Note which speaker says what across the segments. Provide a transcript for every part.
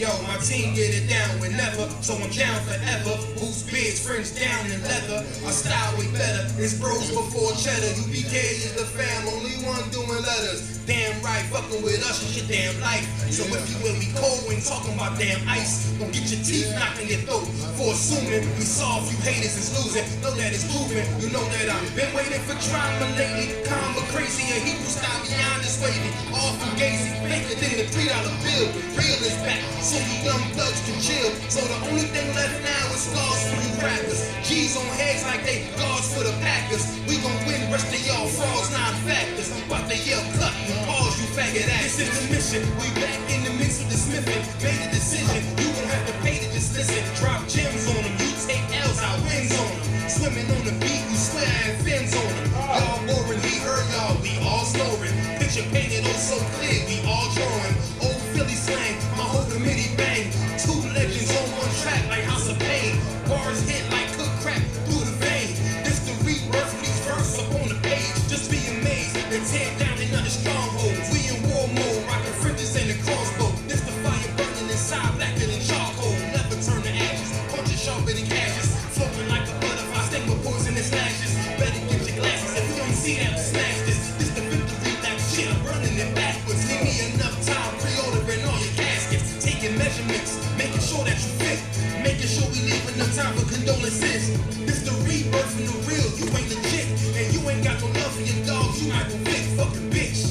Speaker 1: Yo, my team get it down whenever, so I'm down forever. Boost bids, friends down in leather. Our style way better. It's bros before cheddar. UPK is the fam, only one doing letters. Damn right, fucking with us is your damn life. So if you will be cold when talking about damn ice, don't get your teeth knocked in your throat. For assuming we saw a few haters is losing. Know that it's proven. You know that I've been waiting for drama lately. Calm but crazy, and Hebrew style beyond this wavy. All from Gazy, faker than the $3 bill. Real is back, so you young thugs can chill. So the only thing left now is scars for you rappers. G's on heads like they guards for the Packers. We gon' win, rest of y'all frauds, non-factors. But they yell cut and pause, you faggot ass. This is the mission, we back in the mix of the smithing. Made a decision, you gon' have to pay to just listen. Drop gems on them, you take L's, I wins on them. Swimming on the beat, you swear I have fins on them. Y'all boring, we heard y'all, we all snoring. Picture painted oh so clear, we all drawing. Old Philly slang, my whole committee bang. Two legends on one track like House of Pain. Bars hit like cook crack through the vein. This the rebirth of these verses up on the page. Just be amazed and tear down another stronghold. We in war mode, rocking fringes and the crossbow. This the fire burning inside, blacker than charcoal. Never turn to ashes, punches sharper than ashes. Floating like a butterfly, sting with poisonous lashes. Better get your glasses if you don't see that, smash this. This the victory lap shit, I'm running it backwards. Give me enough time, pre-ordering all your caskets. Taking measurements, making sure that you fit. Making sure we leave enough time for condolences. This the rebirth from the real, you ain't legit. And you ain't got no love for your dogs, you not gon' fit, fucking bitch.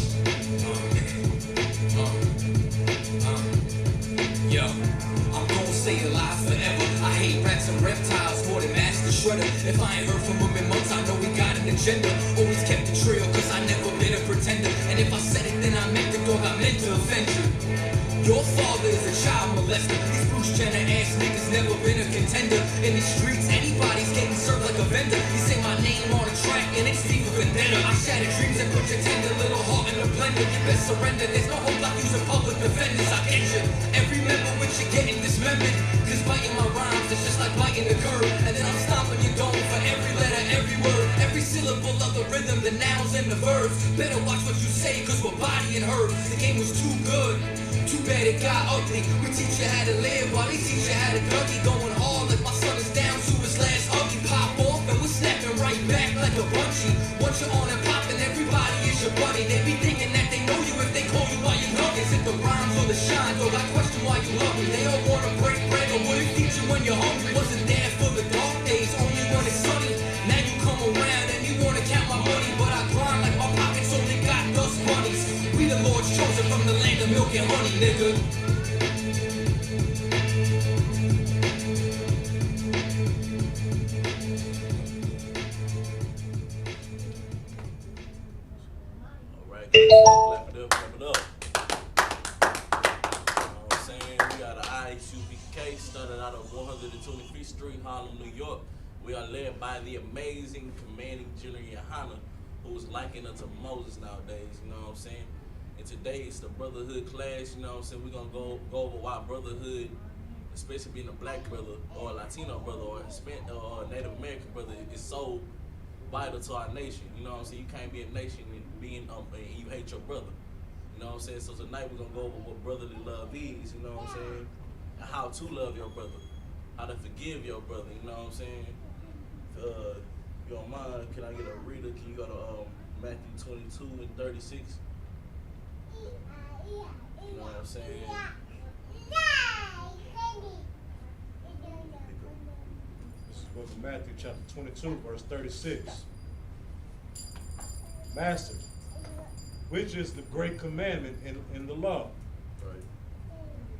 Speaker 2: Yo, I'm gon' stay alive forever. I hate rats and reptiles more than Master Shredder. If I ain't heard from him in months, I know he got an agenda. Always kept the trail, cause I never been a pretender. And if I said it, then I meant the dog, I meant to offend you. Your father is a child molester. These Bruce Jenner ass niggas never been a contender. In these streets, anybody's getting served like a vendor. You say my name on a track and it's deep for vendetta. I shatter dreams and put your tender little heart in a blender. You best surrender, there's no hope like using public defenders. I get you, every member with you getting dismembered. Cause biting my rhymes, it's just like biting the curb. And then I'm stomping your dome for every letter, every word. Every syllable of the rhythm, the nouns and the verbs. Better watch what you say, cause we're bodying herbs. The game was too good. Too bad it got ugly. We teach you how to live while they teach you how to Dougie. Going hard like my son is down to his last ugly. Pop off and we're snapping right back like a bunchie. Once you're on and popping, everybody is your buddy. They be thinking that they know you if they call you by your nuggets. If the rhymes or the shine, though I question why you love me. They all wanna break bread or would it feed you when you're hungry. Wasn't there for the dark days, only when it's sunny. Now you come around and you wanna count my money, but I grind like my pockets only got dust bunnies. We the Lord's chosen from the land of milk and honey, nigga.
Speaker 3: Alright, clap it up, clap it up. You know what I'm saying? We got an Isupk started out of 125th Street, Harlem, New York. We are led by the amazing commanding General Yohana, who is likened unto Moses nowadays, you know what I'm saying? And today it's the Brotherhood class, you know what I'm saying? We're gonna go over why Brotherhood, especially being a black brother or a Latino brother or a Native American brother, is so vital to our nation. You know what I'm saying? You can't be a nation and and you hate your brother. You know what I'm saying? So tonight we're gonna go over what brotherly love is, you know what I'm saying? And how to love your brother, how to forgive your brother, you know what I'm saying? If you don't mind, can I get a reader? Can you go to Matthew 22 and 36? You know what I'm saying?
Speaker 4: This is book of Matthew chapter 22, verse 36. Master, which is the great commandment in the law?
Speaker 3: Right.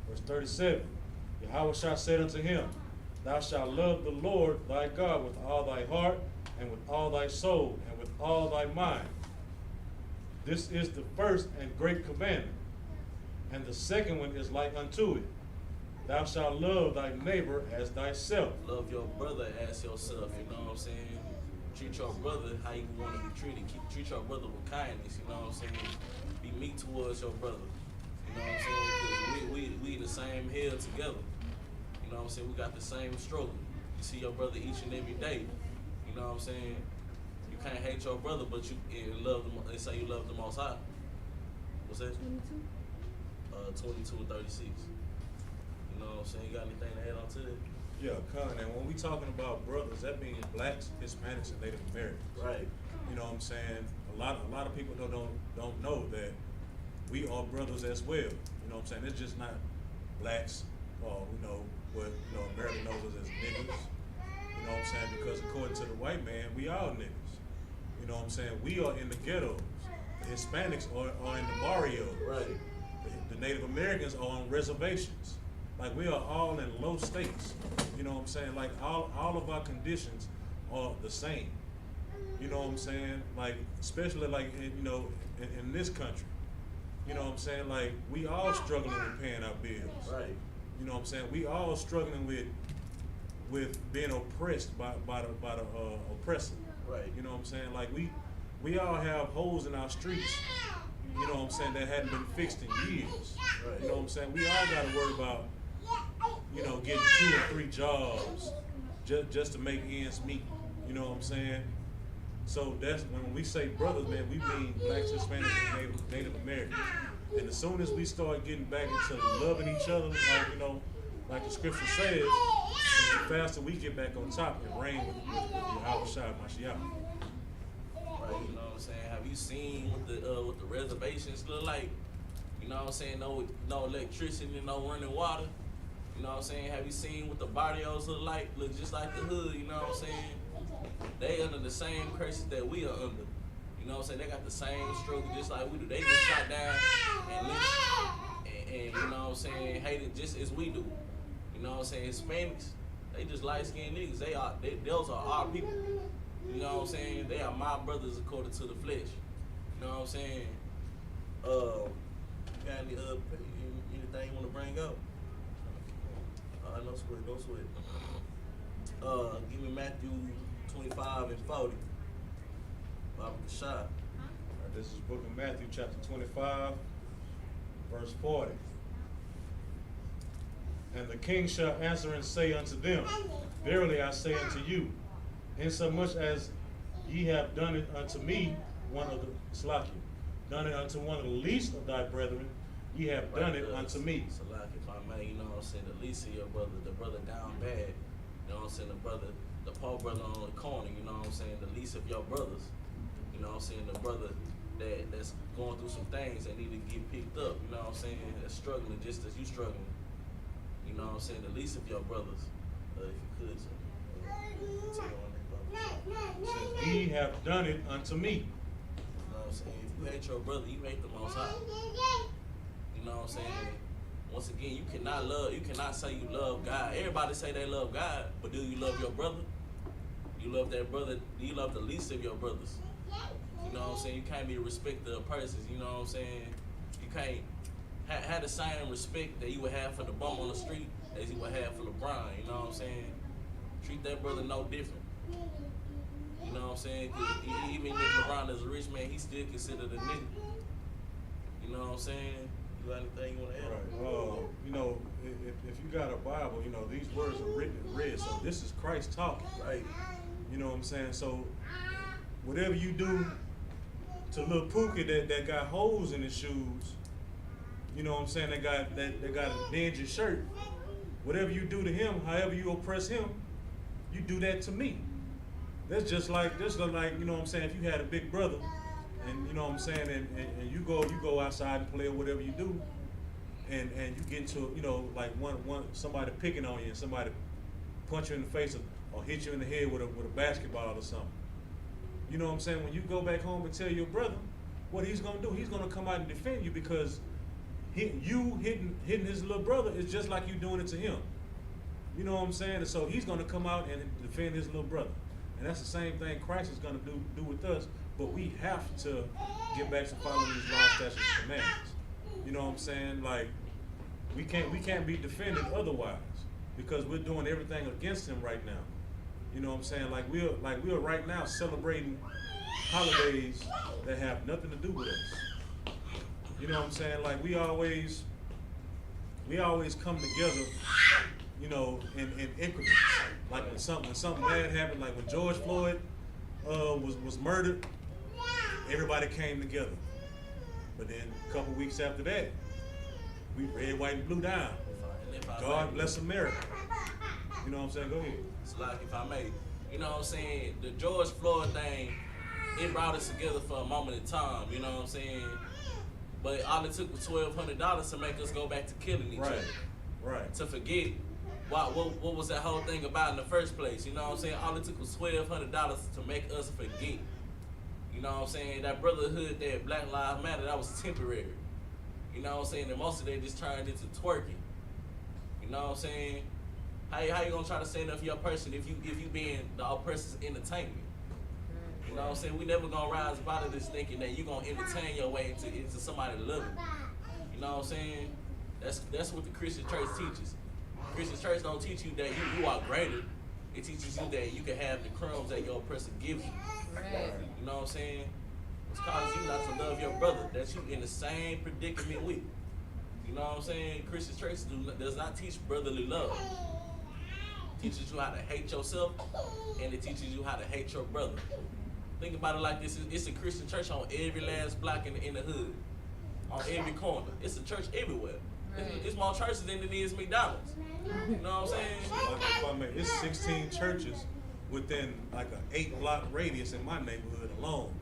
Speaker 4: Verse 37. Yahweh shall say unto him, Thou shalt love the Lord thy God with all thy heart, and with all thy soul, and with all thy mind. This is the first and great commandment. And the second one is like unto it. Thou shalt love thy neighbor as thyself.
Speaker 3: Love your brother as yourself, you know what I'm saying? Treat your brother how you want to be treated. Treat your brother with kindness, you know what I'm saying? Be meek towards your brother, you know what I'm saying? Because we the same hill together, you know what I'm saying? We got the same struggle. You see your brother each and every day, you know what I'm saying? You can't hate your brother, but you love them. They say you love the Most High. What's that? 22 and 36. You know what I'm saying? You got anything to add on to that?
Speaker 4: Yeah, Con, and when we talking about brothers, that means blacks, Hispanics, and Native Americans.
Speaker 3: Right.
Speaker 4: You know what I'm saying? A lot of people don't know that we are brothers as well. You know what I'm saying? It's just not blacks or what America knows us as niggas. You know what I'm saying? Because according to the white man, we all niggas. You know what I'm saying? We are in the ghettos. The Hispanics are in the barrios.
Speaker 3: Right.
Speaker 4: The Native Americans are on reservations. Like, we are all in low stakes. You know what I'm saying? Like, all of our conditions are the same. You know what I'm saying? Like, especially like in this country. You know what I'm saying? Like, we all struggling with paying our bills.
Speaker 3: Right.
Speaker 4: You know what I'm saying? We all struggling with being oppressed by the oppressor.
Speaker 3: Right.
Speaker 4: You know what I'm saying? Like, we all have holes in our streets, you know what I'm saying, that hadn't been fixed in years.
Speaker 3: Right.
Speaker 4: You know what I'm saying? We all gotta worry about, getting 2 or 3 jobs just to make ends meet. You know what I'm saying? So that's when we say brothers, man, we mean blacks, Hispanics, and Native Americans. And as soon as we start getting back into loving each other, like the scripture says, the faster we get back on top and reign with Yahweh Shai Mashiach.
Speaker 3: Right, you know what I'm saying? Have you seen what the reservations look like? You know what I'm saying? No electricity, no running water. You know what I'm saying? Have you seen what the barrios look like? Look just like the hood, you know what I'm saying? They under the same curses that we are under. You know what I'm saying? They got the same struggle just like we do. They get shot down and lynched and you know what I'm saying, hated just as we do. You know what I'm saying? Hispanics, they just light-skinned niggas. Those are our people. You know what I'm saying? They are my brothers according to the flesh. You know what I'm saying? Got anything you want to bring up? No sweat. Give me Matthew 25 and 40. Baba Kashad.
Speaker 4: All right, this is book of Matthew, chapter 25, verse 40. And the king shall answer and say unto them, Verily I say unto you, insomuch as ye have done it unto me, done it unto one of the least of thy brethren, ye have done it unto me.
Speaker 3: So like if I may, you know what I'm saying, the least of your brother, the brother down bad, you know what I'm saying, the poor brother on the corner, you know what I'm saying, the least of your brothers, you know what I'm saying, the brother that's going through some things that need to get picked up, you know what I'm saying, that's struggling just as you struggling, you know what I'm saying, the least of your brothers, if you could, tell on that, brother.
Speaker 4: Ye have done it unto me.
Speaker 3: You know what I'm saying, if you hate your brother, you hate the Most High. You know what I'm saying? Once again, you cannot say you love God. Everybody say they love God, but do you love your brother? You love that brother, do you love the least of your brothers? You know what I'm saying? You can't be a respecter of persons, you know what I'm saying? You can't have the same respect that you would have for the bum on the street as you would have for LeBron, you know what I'm saying? Treat that brother no different. You know what I'm saying? Cause even if LeBron is a rich man, he's still considered a nigga. You know what I'm saying? You got anything you want to add?
Speaker 4: Right. If you got a Bible, these words are written in red. So this is Christ talking.
Speaker 3: Right.
Speaker 4: You know what I'm saying? So whatever you do to little Pookie that got holes in his shoes, you know what I'm saying? That got a dingy shirt. Whatever you do to him, however you oppress him, you do that to me. That's just like you know what I'm saying, if you had a big brother and you know what I'm saying, and you go outside and play or whatever you do, and you get into like somebody picking on you and somebody punch you in the face or hit you in the head with a basketball or something. You know what I'm saying? When you go back home and tell your brother, what he's gonna do, he's gonna come out and defend you because you hitting his little brother is just like you doing it to him. You know what I'm saying? And so he's gonna come out and defend his little brother. And that's the same thing Christ is gonna do with us, but we have to get back to following these laws, statutes, and commandments. You know what I'm saying? Like we can't be defended otherwise because we're doing everything against him right now. You know what I'm saying? Like we're right now celebrating holidays that have nothing to do with us. You know what I'm saying? Like we always come together, in increments. Like when something bad happened, like when George Floyd was murdered, everybody came together. But then a couple weeks after that, we red, white, and blue down.
Speaker 3: And if I
Speaker 4: God bless America. You know what I'm saying? Go ahead.
Speaker 3: It's like, if I may, you know what I'm saying? The George Floyd thing, it brought us together for a moment in time, you know what I'm saying? But all it took was $1,200 to make us go back to killing each other.
Speaker 4: Right.
Speaker 3: To forget what was that whole thing about in the first place, you know what I'm saying? All it took was $1,200 to make us forget. You know what I'm saying? That brotherhood, that Black Lives Matter, that was temporary. You know what I'm saying? And most of they just turned into twerking. You know what I'm saying? How you gonna try to stand up for your person if you being the oppressor's entertainment? You know what I'm saying? We never gonna rise out of this thinking that you gonna entertain your way into somebody loving. You know what I'm saying? That's what the Christian church teaches. Christian church don't teach you that you are greater. It teaches you that you can have the crumbs that your oppressor gives you.
Speaker 5: Right.
Speaker 3: You know what I'm saying? It's causing you not to love your brother that you in the same predicament with. You know what I'm saying? Christian church does not teach brotherly love. It teaches you how to hate yourself, and it teaches you how to hate your brother. Think about it like this: it's a Christian church on every last block in the hood, on every corner. It's a church everywhere.
Speaker 5: Right.
Speaker 3: It's more churches than it is McDonald's. You know what I'm saying?
Speaker 4: It's 16 churches within like an 8-block radius in my neighborhood alone.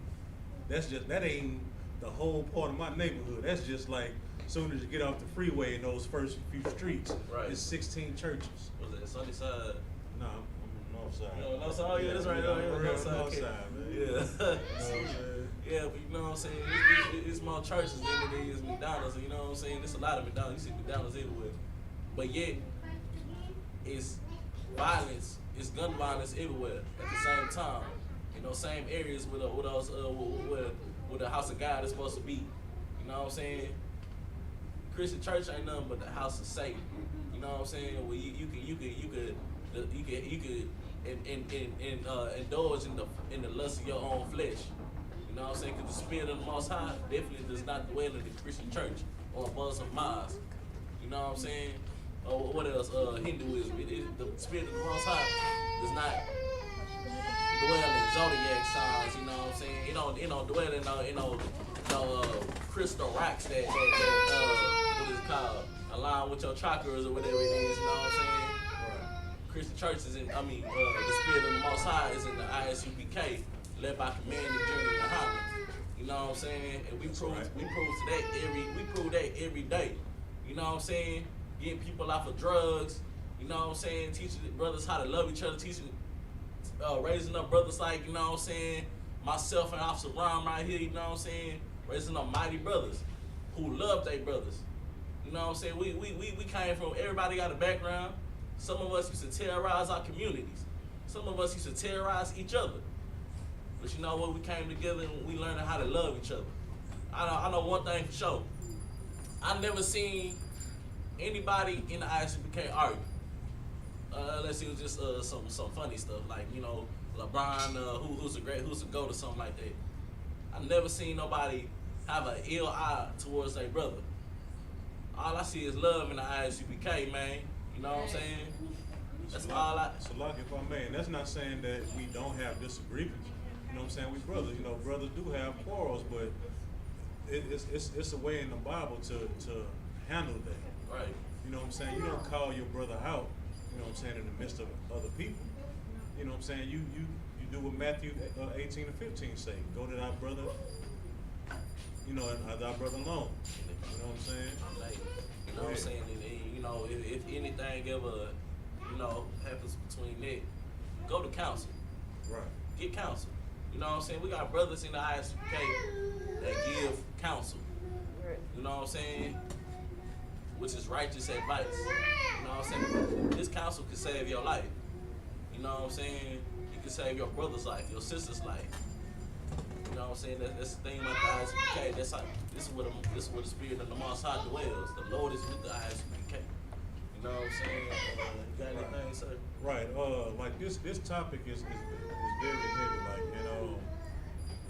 Speaker 4: That ain't the whole part of my neighborhood. That's just like as soon as you get off the freeway in those first few streets,
Speaker 3: Right.
Speaker 4: it's 16 churches.
Speaker 3: Was that sunny side?
Speaker 4: No, I'm on the north side.
Speaker 3: You know, north side? Oh, yeah, that's right.
Speaker 4: I'm
Speaker 3: Yeah,
Speaker 4: real
Speaker 3: north side,
Speaker 4: north
Speaker 3: okay.
Speaker 4: side, man.
Speaker 3: Yeah.
Speaker 4: You know what I'm saying?
Speaker 3: Yeah, but you know what I'm saying? It's more churches than it is McDonald's. You know what I'm saying? There's a lot of McDonald's. You see McDonald's everywhere. But yet, it's violence, it's gun violence everywhere at the same time. In those same areas where the house of God is supposed to be. You know what I'm saying? Christian church ain't nothing but the house of Satan. You know what I'm saying? Where you could indulge in the lust of your own flesh. You know what I'm saying? Because the spirit of the Most High definitely does not dwell in the Christian church or above some mosques. You know what I'm saying? Or what else? Hinduism. The spirit of the Most High does not dwell in zodiac signs. You know what I'm saying? It don't dwell in crystal rocks that what is it called? Align with your chakras or whatever it is. You know what I'm saying? Christian church is the spirit of the Most High is in the Isupk, led by Commanding General Muhammad. You know what I'm saying? And we prove that every day. You know what I'm saying? Getting people off of drugs. You know what I'm saying? Teaching brothers how to love each other. Teaching, raising up brothers like, you know what I'm saying? Myself and Officer Ron right here. You know what I'm saying? Raising up mighty brothers who love their brothers. You know what I'm saying? We came from, everybody got a background. Some of us used to terrorize our communities. Some of us used to terrorize each other. But you know what? We came together and we learned how to love each other. I know one thing for sure. I never seen anybody in the ISUPK argue. Unless it was just some funny stuff like, you know, LeBron, who's a GOAT or something like that. I never seen nobody have an ill eye towards their brother. All I see is love in the ISUPK, man. You know what I'm saying? That's all I.
Speaker 4: So, like, if I may, and that's not saying that we don't have disagreements. You know what I'm saying? We brothers. You know, brothers do have quarrels, but it's a way in the Bible to handle that.
Speaker 3: Right.
Speaker 4: You know what I'm saying? You don't call your brother out. You know what I'm saying? In the midst of other people. You know what I'm saying? You do what Matthew 18 and 15 say. Go to thy brother. You know, and thy brother alone. You know what I'm saying?
Speaker 3: Like, you know what I'm saying? And, you know, if anything ever, you know, happens between that, go to counsel.
Speaker 4: Right.
Speaker 3: Get counsel. You know what I'm saying? We got brothers in the ISUK that give counsel. You know what I'm saying? Which is righteous advice. You know what I'm saying? This counsel can save your life. You know what I'm saying? You can save your brother's life, your sister's life. You know what I'm saying? That's the thing about the ISUPK. This is where the spirit of the Most High dwells. The Lord is with the ISUPK. You know what I'm saying? You got anything, sir?
Speaker 4: Right. Like this topic is very heavy. Like, you know,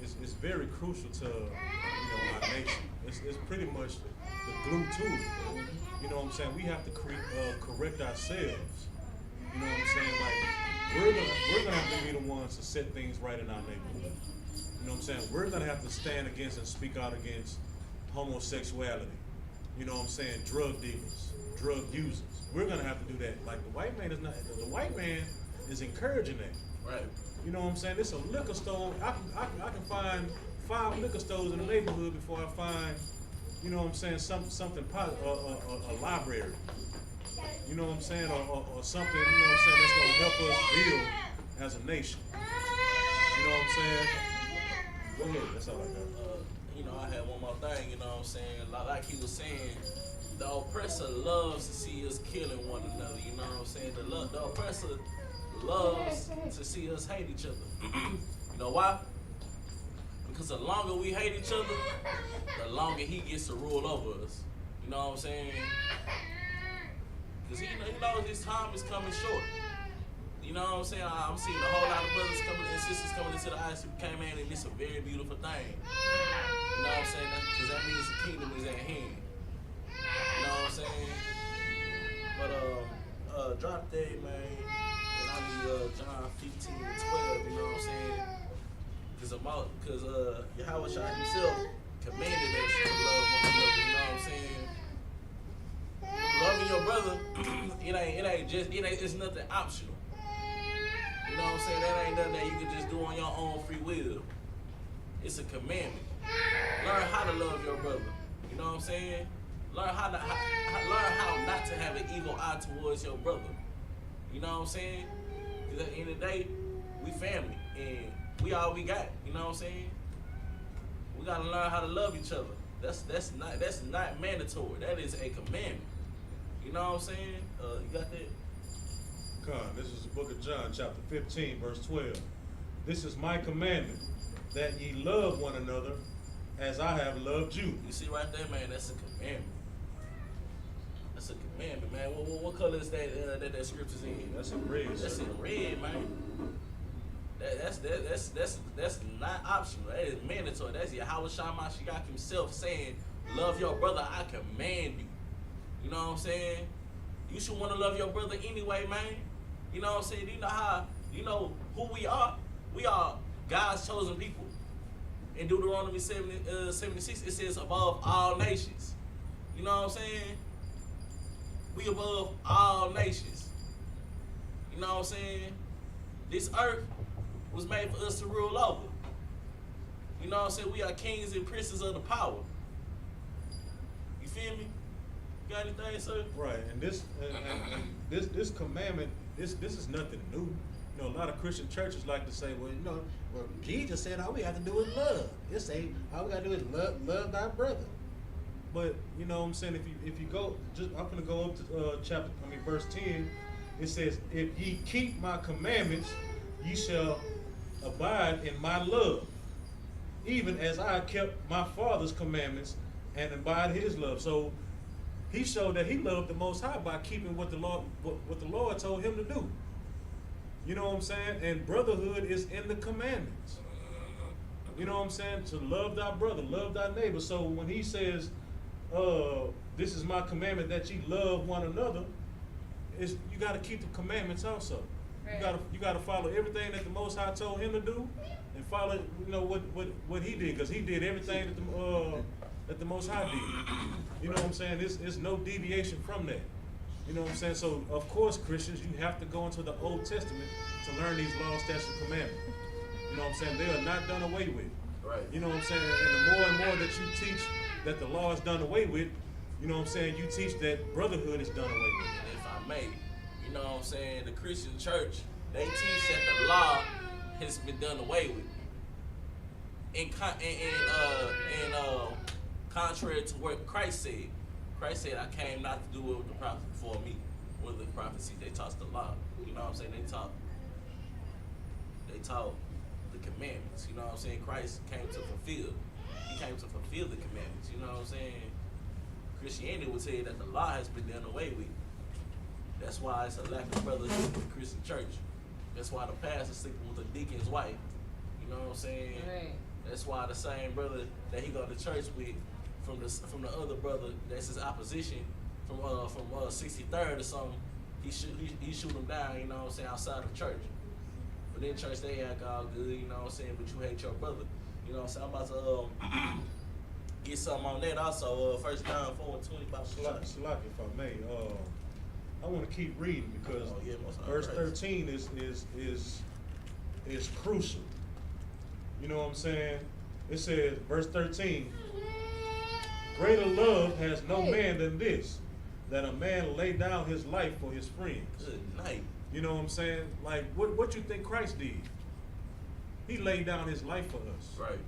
Speaker 4: it's very crucial to, you know, our nation. It's pretty much the glue to it. You know what I'm saying? We have to correct ourselves. You know what I'm saying? Like, we're gonna have to be the ones to set things right in our neighborhood. You know what I'm saying? We're gonna have to stand against and speak out against homosexuality. You know what I'm saying? Drug dealers, drug users. We're gonna have to do that. Like the white man is not. The white man is encouraging that.
Speaker 3: Right.
Speaker 4: You know what I'm saying? It's a liquor store. I can find 5 liquor stores in the neighborhood before I find, you know what I'm saying, something a library. You know what I'm saying, or something. You know what I'm saying, that's gonna help us build as a nation. You know what I'm saying? Go ahead. That's all I got.
Speaker 3: You know, I had one more thing. You know what I'm saying? Like he was saying, the oppressor loves to see us killing one another. You know what I'm saying? The oppressor loves to see us hate each other. You know why? Because the longer we hate each other, the longer he gets to rule over us. You know what I'm saying? Because you know his time is coming short. You know what I'm saying? I'm seeing a whole lot of brothers coming and sisters coming into the Isupk, man, and it's a very beautiful thing. You know what I'm saying? Because that means the kingdom is at hand. You know what I'm saying? But drop that, man. And I need John 15 and 12. You know what I'm saying? Because Yahweh Shah himself commanded us to love one another. You know what I'm saying? Loving your brother, it's nothing optional. You know what I'm saying? That ain't nothing that you can just do on your own free will. It's a commandment. Learn how to love your brother. You know what I'm saying? Learn how not to have an evil eye towards your brother. You know what I'm saying? Because at the end of the day, we family and we all we got. You know what I'm saying? We gotta learn how to love each other. That's not mandatory. That is a commandment. You know what I'm saying? You got that?
Speaker 4: This is the book of John, chapter 15, verse 12. This is my commandment, that ye love one another as I have loved you.
Speaker 3: You see right there, man, that's a commandment. That's a commandment, man. What color is that scripture's in?
Speaker 4: That's in red.
Speaker 3: That's in red, man. That's not optional. That is mandatory. That's Yahweh Shah Mashiach himself saying, love your brother, I command you. You know what I'm saying? You should want to love your brother anyway, man. You know what I'm saying? You know who we are? We are God's chosen people. In Deuteronomy 76, it says above all nations. You know what I'm saying? We above all nations. You know what I'm saying? This earth was made for us to rule over. You know what I'm saying? We are kings and princes of the power. You feel me? You got anything, sir?
Speaker 4: Right, and this commandment, this is nothing new. You know, a lot of Christian churches like to say, well, Jesus said all we have to do is love. It say all we got to do is love thy brother. But you know what I'm saying? If you go, I'm gonna go up to verse 10. It says, if ye keep my commandments, ye shall abide in my love, even as I kept my Father's commandments and abide his love. So he showed that he loved the Most High by keeping what the Lord told him to do. You know what I'm saying? And brotherhood is in the commandments. You know what I'm saying? To love thy brother, love thy neighbor. So when he says, this is my commandment, that ye love one another, you got to keep the commandments also. Right. You got to follow everything that the Most High told him to do, and follow, you know, what he did, because he did everything that the Most High did. You know what I'm saying? There's no deviation from that. You know what I'm saying? So, of course, Christians, you have to go into the Old Testament to learn these laws, statutes, and commandments. You know what I'm saying? They are not done away with.
Speaker 3: Right.
Speaker 4: You know what I'm saying? And the more and more that you teach that the law is done away with, you know what I'm saying, you teach that brotherhood is done away with.
Speaker 3: If I may, you know what I'm saying, the Christian church, they teach that the law has been done away with. And contrary to what Christ said. Christ said, I came not to do what the prophets before me. One of the prophecies, they taught the law. You know what I'm saying? They taught the commandments. You know what I'm saying? Christ came to fulfill. He came to fulfill the commandments. You know what I'm saying? Christianity would tell you that the law has been done away with. That's why it's a lack of brotherhood in the Christian church. That's why the pastor sleeping with a deacon's wife. You know what I'm saying? Right. That's why the same brother that he go to church with, from the other brother that's his opposition, from 63rd or something, he shoot him down. You know what I'm saying? Outside of church. But in church they act all good. You know what I'm saying? But you hate your brother. You know what I'm saying? I'm about to get something on that also. 1 John 4:20 about
Speaker 4: Salak, if I may, I want to keep reading because
Speaker 3: Oh, yeah, most
Speaker 4: verse
Speaker 3: crazy.
Speaker 4: 13 is crucial. You know what I'm saying? It says, verse 13, greater love has no man than this, that a man lay down his life for his friends.
Speaker 3: Good night.
Speaker 4: You know what I'm saying? Like, what you think Christ did? He laid down his life for us.
Speaker 3: Right.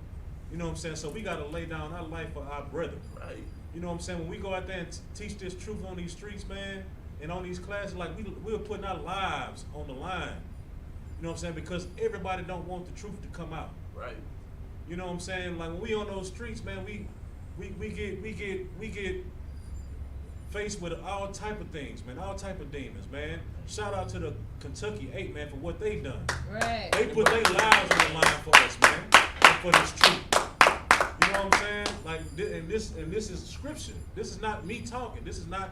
Speaker 4: You know what I'm saying? So we got to lay down our life for our brethren.
Speaker 3: Right.
Speaker 4: You know what I'm saying? When we go out there and teach this truth on these streets, man, and on these classes, like we're putting our lives on the line. You know what I'm saying? Because everybody don't want the truth to come out.
Speaker 3: Right.
Speaker 4: You know what I'm saying? Like when we on those streets, man, we get faced with all type of things, man, all type of demons, man. Shout out to the Kentucky 8, man, for what they done.
Speaker 5: Right.
Speaker 4: They put their lives on the line for us, man, and for this truth. You know what I'm saying? Like, and this is scripture. This is not me talking. This is not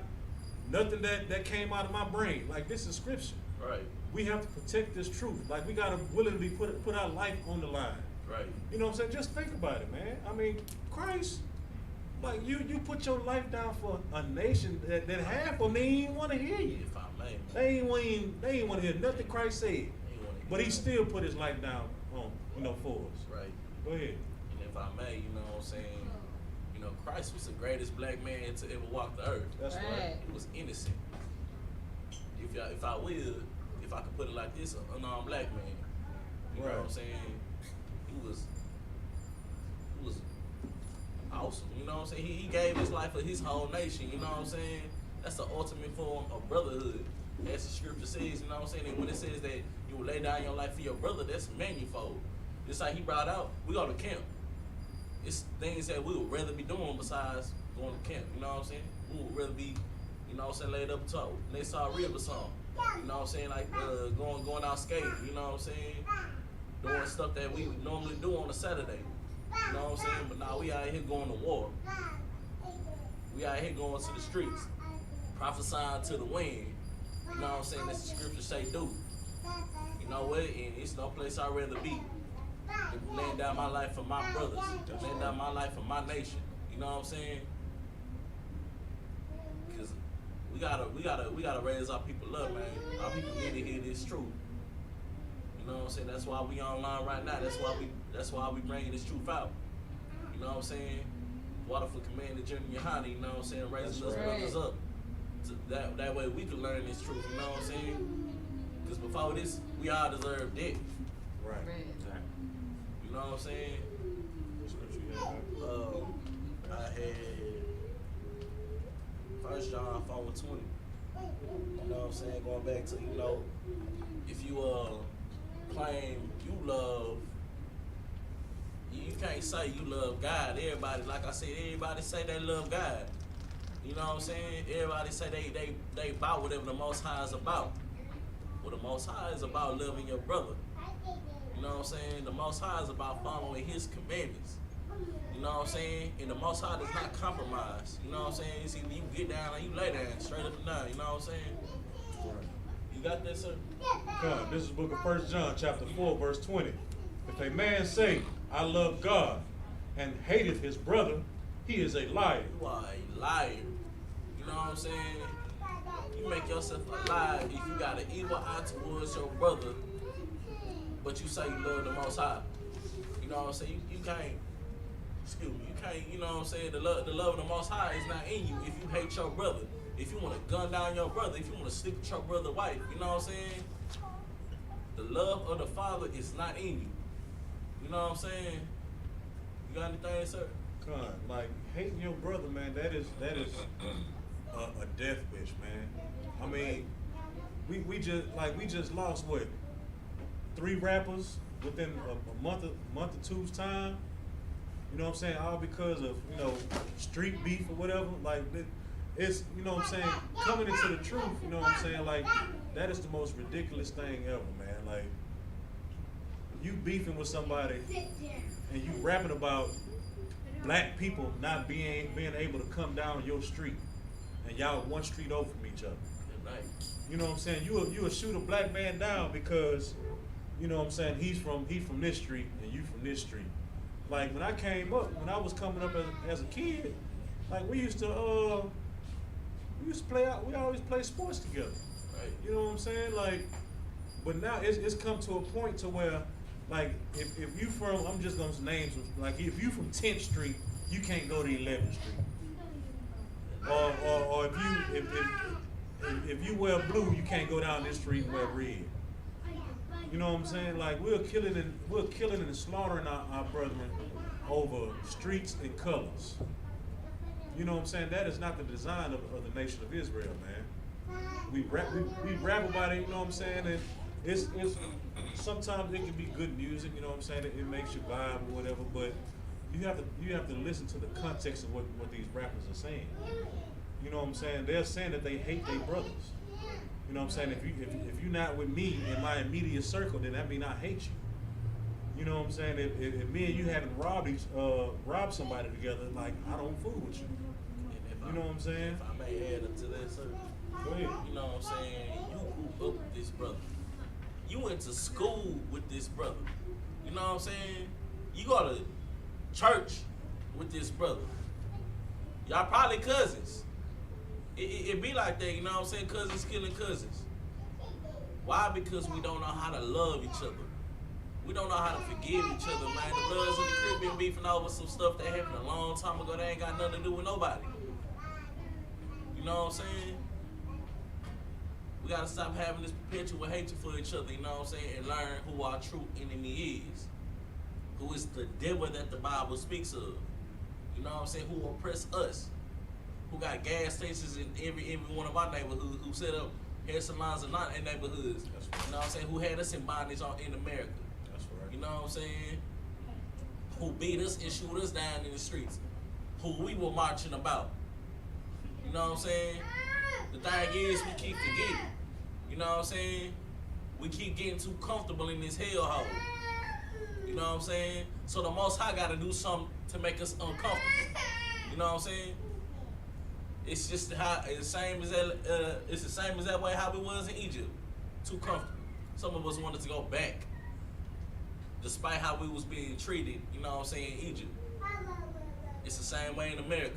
Speaker 4: nothing that came out of my brain. Like, this is scripture.
Speaker 3: Right.
Speaker 4: We have to protect this truth. Like, we gotta willingly put our life on the line.
Speaker 3: Right.
Speaker 4: You know what I'm saying? Just think about it, man. I mean, Christ, like you put your life down for a nation that half of them they ain't want to hear you.
Speaker 3: If I may.
Speaker 4: They ain't want to hear nothing Christ said. But he still put his life down on, for us.
Speaker 3: Right.
Speaker 4: Go ahead.
Speaker 3: And if I may, you know what I'm saying, Christ was the greatest black man to ever walk the earth.
Speaker 4: That's right.
Speaker 3: He was innocent. If I could put it like this, an unarmed black man. You know what I'm saying? He was awesome. You know what I'm saying? He gave his life for his whole nation. You know what I'm saying? That's the ultimate form of brotherhood. As the scripture says, you know what I'm saying? And when it says that you will lay down your life for your brother, that's manifold. Just like he brought out, we go to camp. It's things that we would rather be doing besides going to camp. You know what I'm saying? We would rather be, laid up top next to our rib or something. You know what I'm saying? Like going out skating. You know what I'm saying? Doing stuff that we would normally do on a Saturday. You know what I'm saying? But now we out here going to war. We out here going to the streets, prophesying to the wind. You know what I'm saying? That's the scripture say do. You know what? And it's no place I'd rather be. Laying down my life for my brothers. Laying down my life for my nation. You know what I'm saying? Because we gotta raise our people up, man. Our people need to hear this truth. You know what I'm saying? That's why we online right now. That's why we bringing this truth out. You know what I'm saying? Water for Commander Junior Honey, you know what I'm saying? Raising us brothers up. That way we can learn this truth, you know what I'm saying? Because before this, we all deserve death.
Speaker 4: Right.
Speaker 3: You know what I'm saying? I had 1 John 4:20. You know what I'm saying? Going back to, if you claim you love, you can't say you love God. Everybody, like I said, everybody say they love God. You know what I'm saying? Everybody say they about whatever the Most High is about. Well, the Most High is about loving your brother. You know what I'm saying? The Most High is about following His commandments. You know what I'm saying? And the Most High does not compromise. You know what I'm saying? It's either you get down or you lay down, straight up and down. You know what I'm saying? You got that, sir?
Speaker 4: Come, this is the book of 1 John, chapter 4, verse 20. If a man say, I love God, and hateth his brother, he is a liar.
Speaker 3: You are a liar. You know what I'm saying? You make yourself a liar if you got an evil eye towards your brother, but you say you love the Most High. You know what I'm saying? You can't, you know what I'm saying? The love of the Most High is not in you if you hate your brother. If you want to gun down your brother, if you want to sleep with your brother's wife, you know what I'm saying? The love of the Father is not in you. You know what I'm saying? You got anything, sir?
Speaker 4: Come, like hating your brother, man, that is a death wish, man. I mean, we just lost what, 3 rappers within a month or two's time. You know what I'm saying? All because of street beef or whatever. Like it's you know what I'm saying, coming into the truth. You know what I'm saying? Like that is the most ridiculous thing ever, man. Like you beefing with somebody and you rapping about black people not being able to come down your street, and y'all one street over from each other. You know what I'm saying? You will shoot a black man down because, you know what I'm saying, he's from this street and you from this street. Like when I came up, when I was coming up as a kid, like we used to play out. We always play sports together.
Speaker 3: Right.
Speaker 4: You know what I'm saying? Like, but now it's come to a point to where, like, if you from, I'm just gonna name some, like if you from 10th Street, you can't go to 11th Street. Or if you wear blue, you can't go down this street and wear red. You know what I'm saying? Like we're killing and slaughtering our brethren over streets and colors. You know what I'm saying? That is not the design of the nation of Israel, man. We rap about it, you know what I'm saying? And it's sometimes it can be good music, you know what I'm saying? It makes you vibe or whatever, but you have to listen to the context of what these rappers are saying. You know what I'm saying? They're saying that they hate their brothers. You know what I'm saying? If you're not with me in my immediate circle, then that means I hate you. You know what I'm saying? If me and you haven't robbed somebody together, like I don't fool with you. You know what I'm saying?
Speaker 3: If I may add to that, sir.
Speaker 4: Go ahead.
Speaker 3: You know what I'm saying? You grew up with this brother. You went to school with this brother. You know what I'm saying? You go to church with this brother. Y'all probably cousins. It be like that, you know what I'm saying? Cousins killing cousins. Why? Because we don't know how to love each other. We don't know how to forgive each other, man. The Bloods in the crib been beefing over some stuff that happened a long time ago. They ain't got nothing to do with nobody. You know what I'm saying? We gotta stop having this perpetual hatred for each other, you know what I'm saying? And learn who our true enemy is. Who is the devil that the Bible speaks of. You know what I'm saying? Who oppress us. Who got gas stations in every one of our neighborhoods, who set up hair salons in our neighborhoods. You know what I'm saying? Who had us in bondage in America.
Speaker 4: That's right.
Speaker 3: You know what I'm saying? Who beat us and shoot us down in the streets. Who we were marching about. You know what I'm saying? The thing is, we keep forgetting. You know what I'm saying? We keep getting too comfortable in this hellhole. You know what I'm saying? So the Most High got to do something to make us uncomfortable. You know what I'm saying? It's just it's the same as that way how we was in Egypt. Too comfortable. Some of us wanted to go back, despite how we was being treated. You know what I'm saying? In Egypt. It's the same way in America.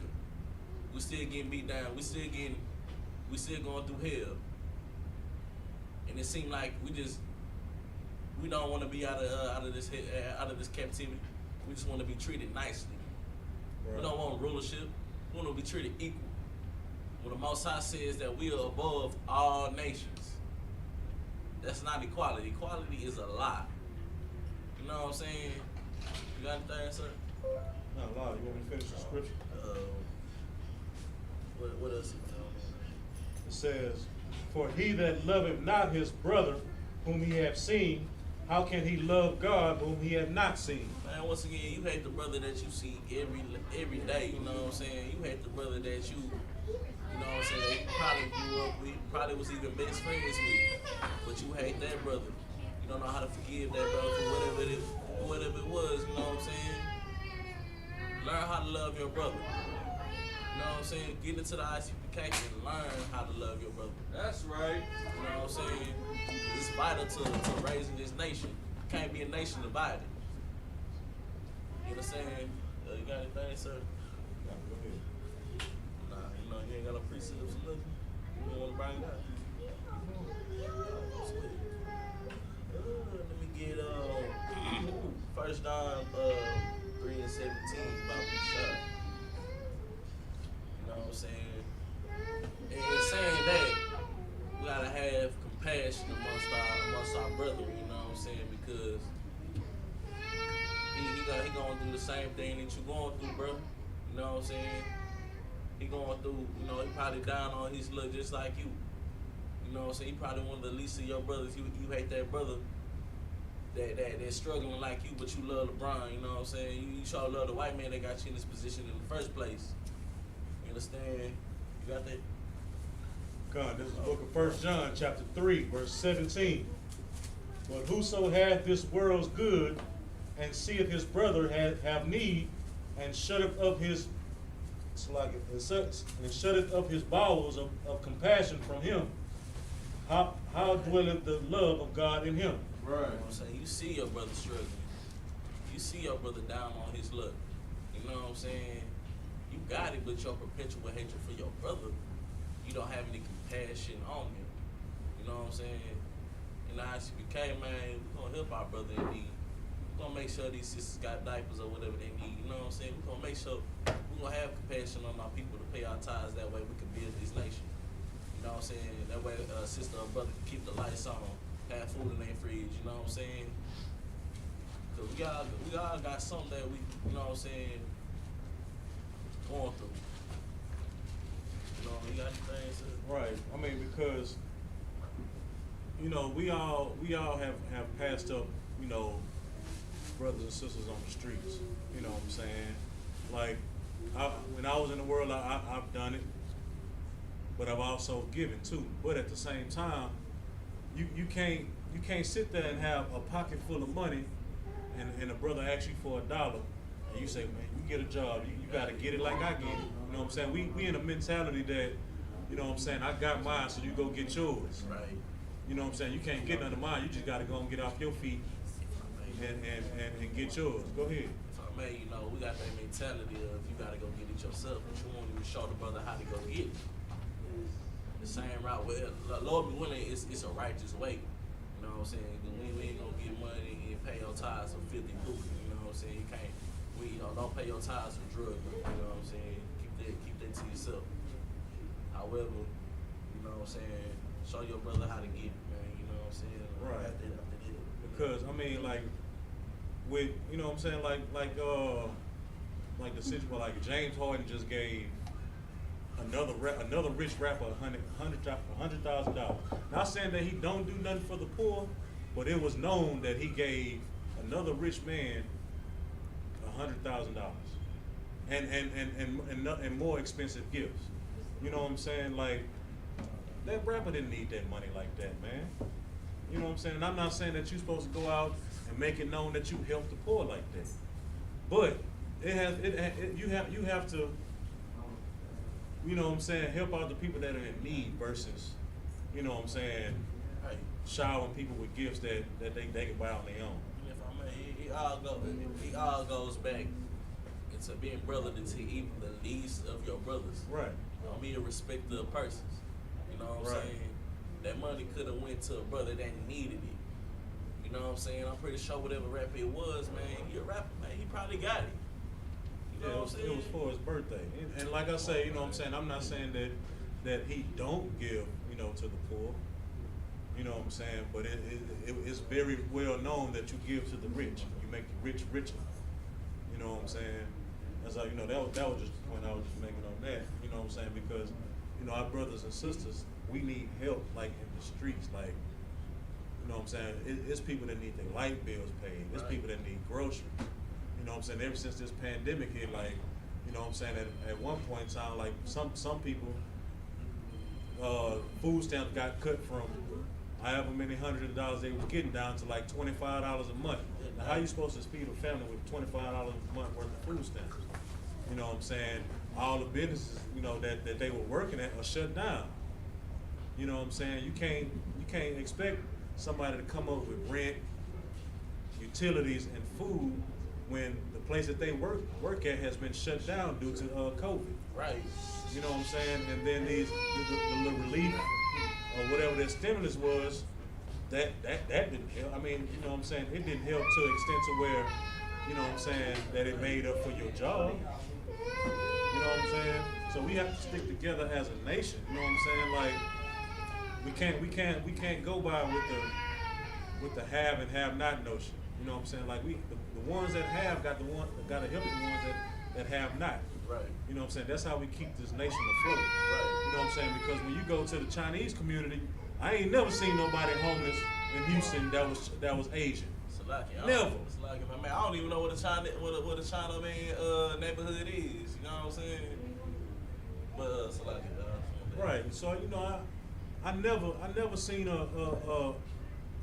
Speaker 3: We still getting beat down. We still going through hell. And it seemed like we don't want to be out of this captivity. We just want to be treated nicely. Right. We don't want rulership. We want to be treated equal. When the Most High says that we are above all nations, that's not equality. Equality is a lie. You know what I'm saying? You got anything, sir?
Speaker 4: Not a lot. You want me to finish the scripture?
Speaker 3: What else?
Speaker 4: It says, "For he that loveth not his brother whom he hath seen, how can he love God whom he hath not seen?"
Speaker 3: Man, once again, you hate the brother that you see every day. You know what I'm saying? You hate the brother that you know what I'm saying, that you probably grew up with, probably was even best friends with, but you hate that brother. You don't know how to forgive that brother for whatever it was. You know what I'm saying? Learn how to love your brother. You know what I'm saying? Get into the Isupk and learn how to love your brother.
Speaker 1: That's right.
Speaker 3: You know what I'm saying? It's vital to raising this nation. Can't be a nation divided. You understand? You got anything, sir?
Speaker 4: No, go ahead.
Speaker 3: Nah, you ain't got no precepts or nothing. You don't want to bring it out. Sweet. Let me get 1 John 3:17 about the shot. You know what I'm saying? And saying that, we gotta have compassion amongst our brethren. You know what I'm saying? Because he going through the same thing that you going through, bro. You know what I'm saying? He going through, you know, he probably down on his luck just like you. You know what I'm saying? He probably one of the least of your brothers. You hate that brother that's struggling like you, but you love LeBron. You know what I'm saying? You sure love the white man that got you in this position in the first place. You understand? You got that?
Speaker 4: God, this is the book of 1 John, chapter 3, verse 17. "But whoso hath this world's good, and seeth his brother have need, and shutteth up his bowels of compassion from him, how dwelleth the love of God in him?"
Speaker 3: Right. You know what I'm saying? You see your brother struggling. You see your brother down on his luck, you know what I'm saying? You got it, but your perpetual hatred for your brother, you don't have any compassion on him. You know what I'm saying? In the ICBK, man, we're gonna help our brother in need. We're gonna make sure these sisters got diapers or whatever they need. You know what I'm saying? We're gonna make sure we're gonna have compassion on our people to pay our tithes. That way we can build this nation. You know what I'm saying? That way sister or brother can keep the lights on, have food in their fridge. You know what I'm saying? Cause we all got something that we, you know what I'm saying, going through. You know, we got things.
Speaker 4: Right. I mean, because you know, we all have passed up, you know, brothers and sisters on the streets. You know what I'm saying? Like, when I was in the world, I've done it, but I've also given too. But at the same time, you can't sit there and have a pocket full of money, and a brother asks you for $1, and you say, man, you get a job, you gotta get it like I get it. You know what I'm saying? We in a mentality that, you know what I'm saying, I got mine, so you go get yours.
Speaker 3: Right.
Speaker 4: You know what I'm saying? You can't get none of mine. You just got to go and get off your feet and get yours. Go ahead.
Speaker 3: So, man, you know, we got that mentality of you got to go get it yourself, but you won't even show the brother how to go get it. The same route. Well, Lord be willing, it's a righteous way. You know what I'm saying? We ain't going to get money and pay your tithes for 50 boots. You know what I'm saying? You can't, don't pay your tithes for drugs. You know what I'm saying? Keep that to yourself. However, you know what I'm saying? Show your brother how to get it, man. You know what I'm saying?
Speaker 4: Right.
Speaker 3: After that.
Speaker 4: Because I mean, like, with, you know what I'm saying, like the situation, like James Harden just gave another rich rapper $100,000. Not saying that he don't do nothing for the poor, but it was known that he gave another rich man $100,000 and more expensive gifts. You know what I'm saying? Like, that rapper didn't need that money like that, man. You know what I'm saying? And I'm not saying that you're supposed to go out and make it known that you help the poor like that. But you have to, you know what I'm saying, help out the people that are in need versus, you know what I'm saying, showering people with gifts that they can buy on their own.
Speaker 3: If I may, it all goes back into being brother to even the least of your brothers.
Speaker 4: Right.
Speaker 3: Be a respecter of persons. You know what I'm saying? That money could have went to a brother that needed it. You know what I'm saying? I'm pretty sure whatever rapper it was, man, he a rapper, man, he probably got it. You know what I'm saying?
Speaker 4: It was for his birthday. And like I say, you know what I'm saying, I'm not saying that he don't give, you know, to the poor. You know what I'm saying? But it's very well known that you give to the rich. You make the rich richer. You know what I'm saying? That's how, you know, that was just the point I was just making on that. You know what I'm saying? Because, you know, our brothers and sisters, we need help, like, in the streets. Like, you know what I'm saying? It's people that need their light bills paid. It's people that need groceries. You know what I'm saying? Ever since this pandemic hit, like, you know what I'm saying, at one point in time, like, some people, food stamps got cut from however many hundreds of dollars they was getting down to like $25 a month. Now, how you supposed to feed a family with $25 a month worth of food stamps? You know what I'm saying? All the businesses, you know, that they were working at are shut down. You know what I'm saying? You can't expect somebody to come up with rent, utilities, and food when the place that they work at has been shut down due to COVID.
Speaker 3: Right.
Speaker 4: You know what I'm saying? And then the relief or whatever that stimulus was, that didn't help. I mean, you know what I'm saying? It didn't help to an extent to where, you know what I'm saying, that it made up for your job. You know what I'm saying? So we have to stick together as a nation. You know what I'm saying? Like, we can't go by with the have and have not notion. You know what I'm saying? Like, the ones that have gotta help the ones that have not.
Speaker 3: Right.
Speaker 4: You know what I'm saying? That's how we keep this nation afloat.
Speaker 3: Right.
Speaker 4: You know what I'm saying? Because when you go to the Chinese community, I ain't never seen nobody homeless in Houston that was Asian. Never.
Speaker 3: I don't even know what a China neighborhood is. You know what I'm saying? But
Speaker 4: Right. So you know, I never seen a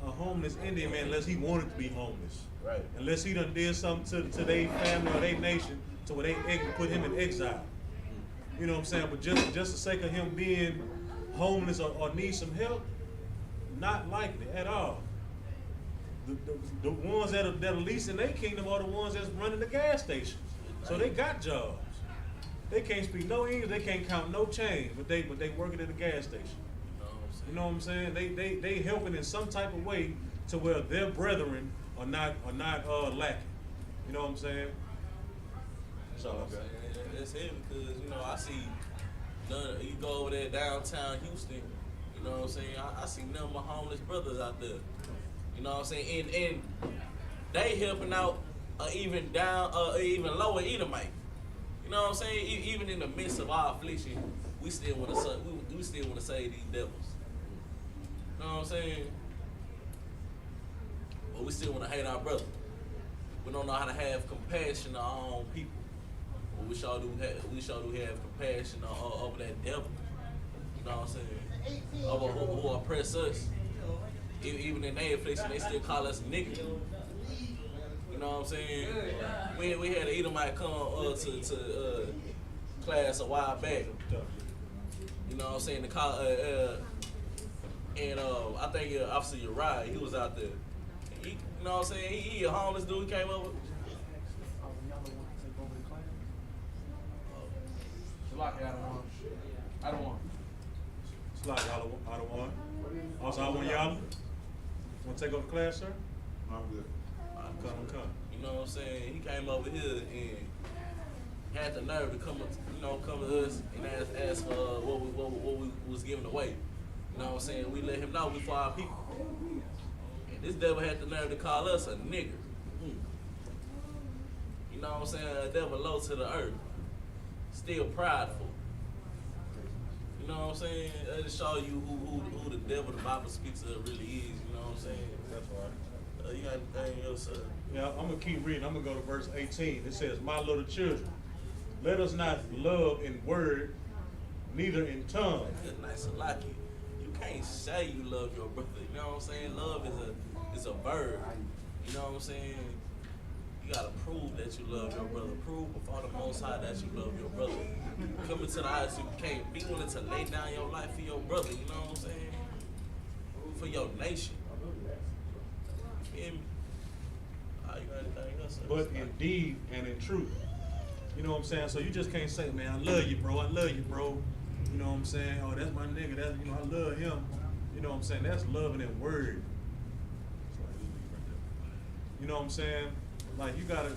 Speaker 4: homeless Indian man unless he wanted to be homeless.
Speaker 3: Right.
Speaker 4: Unless he done did something to their family or their nation to where they put him in exile. You know what I'm saying? But just the sake of him being homeless or need some help, not likely at all. the ones that are least in their kingdom are the ones that's running the gas stations. So they got jobs. They can't speak no English, they can't count no change, but they working in the gas station. You know what I'm saying? They helping in some type of way to where their brethren are not lacking. You know what I'm saying? That's all I got.
Speaker 3: That's heavy because, you know, I see you go over there downtown Houston, you know what I'm saying? I see none but homeless brothers out there. You know what I'm saying? And they helping out even lower Edomite. You know what I'm saying? Even in the midst of our affliction, we still want to save these devils. You know what I'm saying? But we still want to hate our brother. We don't know how to have compassion on our own people. But we sure do have compassion over that devil. You know what I'm saying? Over who oppress us. Even in their affliction, they still call us niggas. You know what I'm saying? We had an Edomite come to class a while back. You know what I'm saying? I think Officer Uriah, he was out there. You know what I'm saying? He a homeless dude. He came over.
Speaker 5: I don't want.
Speaker 4: It's like I don't want. Also, I want y'all. Want to take over class, sir?
Speaker 5: I'm good.
Speaker 4: Come.
Speaker 3: You know what I'm saying? He came over here and had the nerve to come to us and ask for what we was giving away. You know what I'm saying? We let him know we for our people. And this devil had the nerve to call us a nigger. You know what I'm saying? A devil low to the earth. Still prideful. You know what I'm saying? That just show you who the devil the Bible speaks of really is. You know what I'm saying?
Speaker 4: That's right.
Speaker 3: You got anything else?
Speaker 4: Yeah, I'm going to keep reading. I'm going to go to verse 18. It says, my little children, let us not love in word, neither in tongue.
Speaker 3: Good night, Salaki. You can't say you love your brother. You know what I'm saying? Love is a verb. You know what I'm saying? You gotta prove that you love your brother. Prove before the Most High that you love your brother. Coming to the Isupk, be willing to lay down your life for your brother. You know what I'm saying? For your nation. You feel me? You got anything else?
Speaker 4: But in deed and in truth. You know what I'm saying? So you just can't say, man, I love you, bro. I love you, bro. You know what I'm saying? Oh, that's my nigga. That's, I love him. You know what I'm saying? That's loving in word. You know what I'm saying? Like you gotta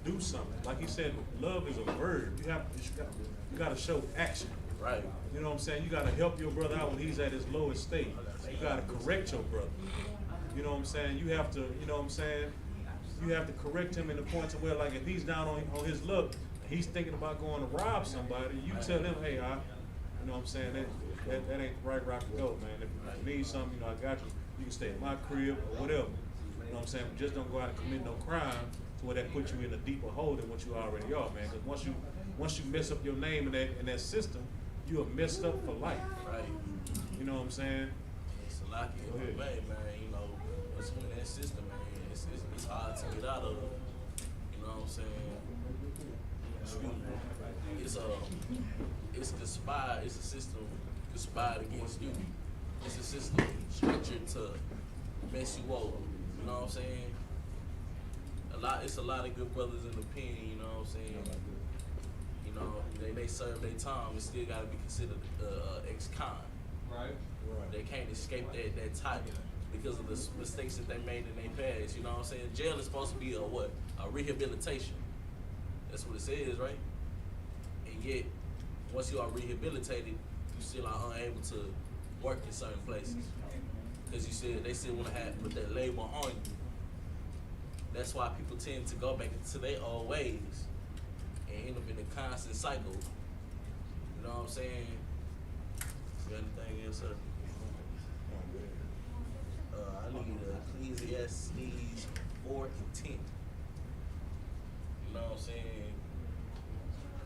Speaker 4: do something. Like he said, love is a verb. You gotta show action.
Speaker 3: Right.
Speaker 4: You know what I'm saying? You gotta help your brother out when he's at his lowest state. You gotta correct your brother. You know what I'm saying? You have to, you know what I'm saying? You have to correct him in the point to where, like, if he's down on his luck, he's thinking about going to rob somebody, you tell him, hey, you know what I'm saying? That ain't the right route to go, man. If you need something, you know, I got you. You can stay in my crib or whatever. You know what I'm saying? But just don't go out and commit no crime to where that puts you in a deeper hole than what you already are, man. Because once you mess up your name in that system, you are messed up for life.
Speaker 3: Right.
Speaker 4: You know what I'm saying?
Speaker 3: It's a lot of man, you know, it's in that system, man. It's hard to get out of. You know what I'm saying? It's conspired. It's a system conspired against you. It's a system structured to mess you over. You know what I'm saying? It's a lot of good brothers in the pen. You know what I'm saying? You know, they serve their time. It still got to be considered ex-con.
Speaker 5: Right.
Speaker 3: They can't escape that title because of the mistakes that they made in their past. You know what I'm saying? Jail is supposed to be a rehabilitation. That's what it says, right? And yet, once you are rehabilitated, you still are unable to work in certain places because they still want to put that label on you. That's why people tend to go back into their old ways and end up in a constant cycle. You know what I'm saying? You got anything else, sir? I need Ecclesiastes 4 and 10. You know what I'm saying?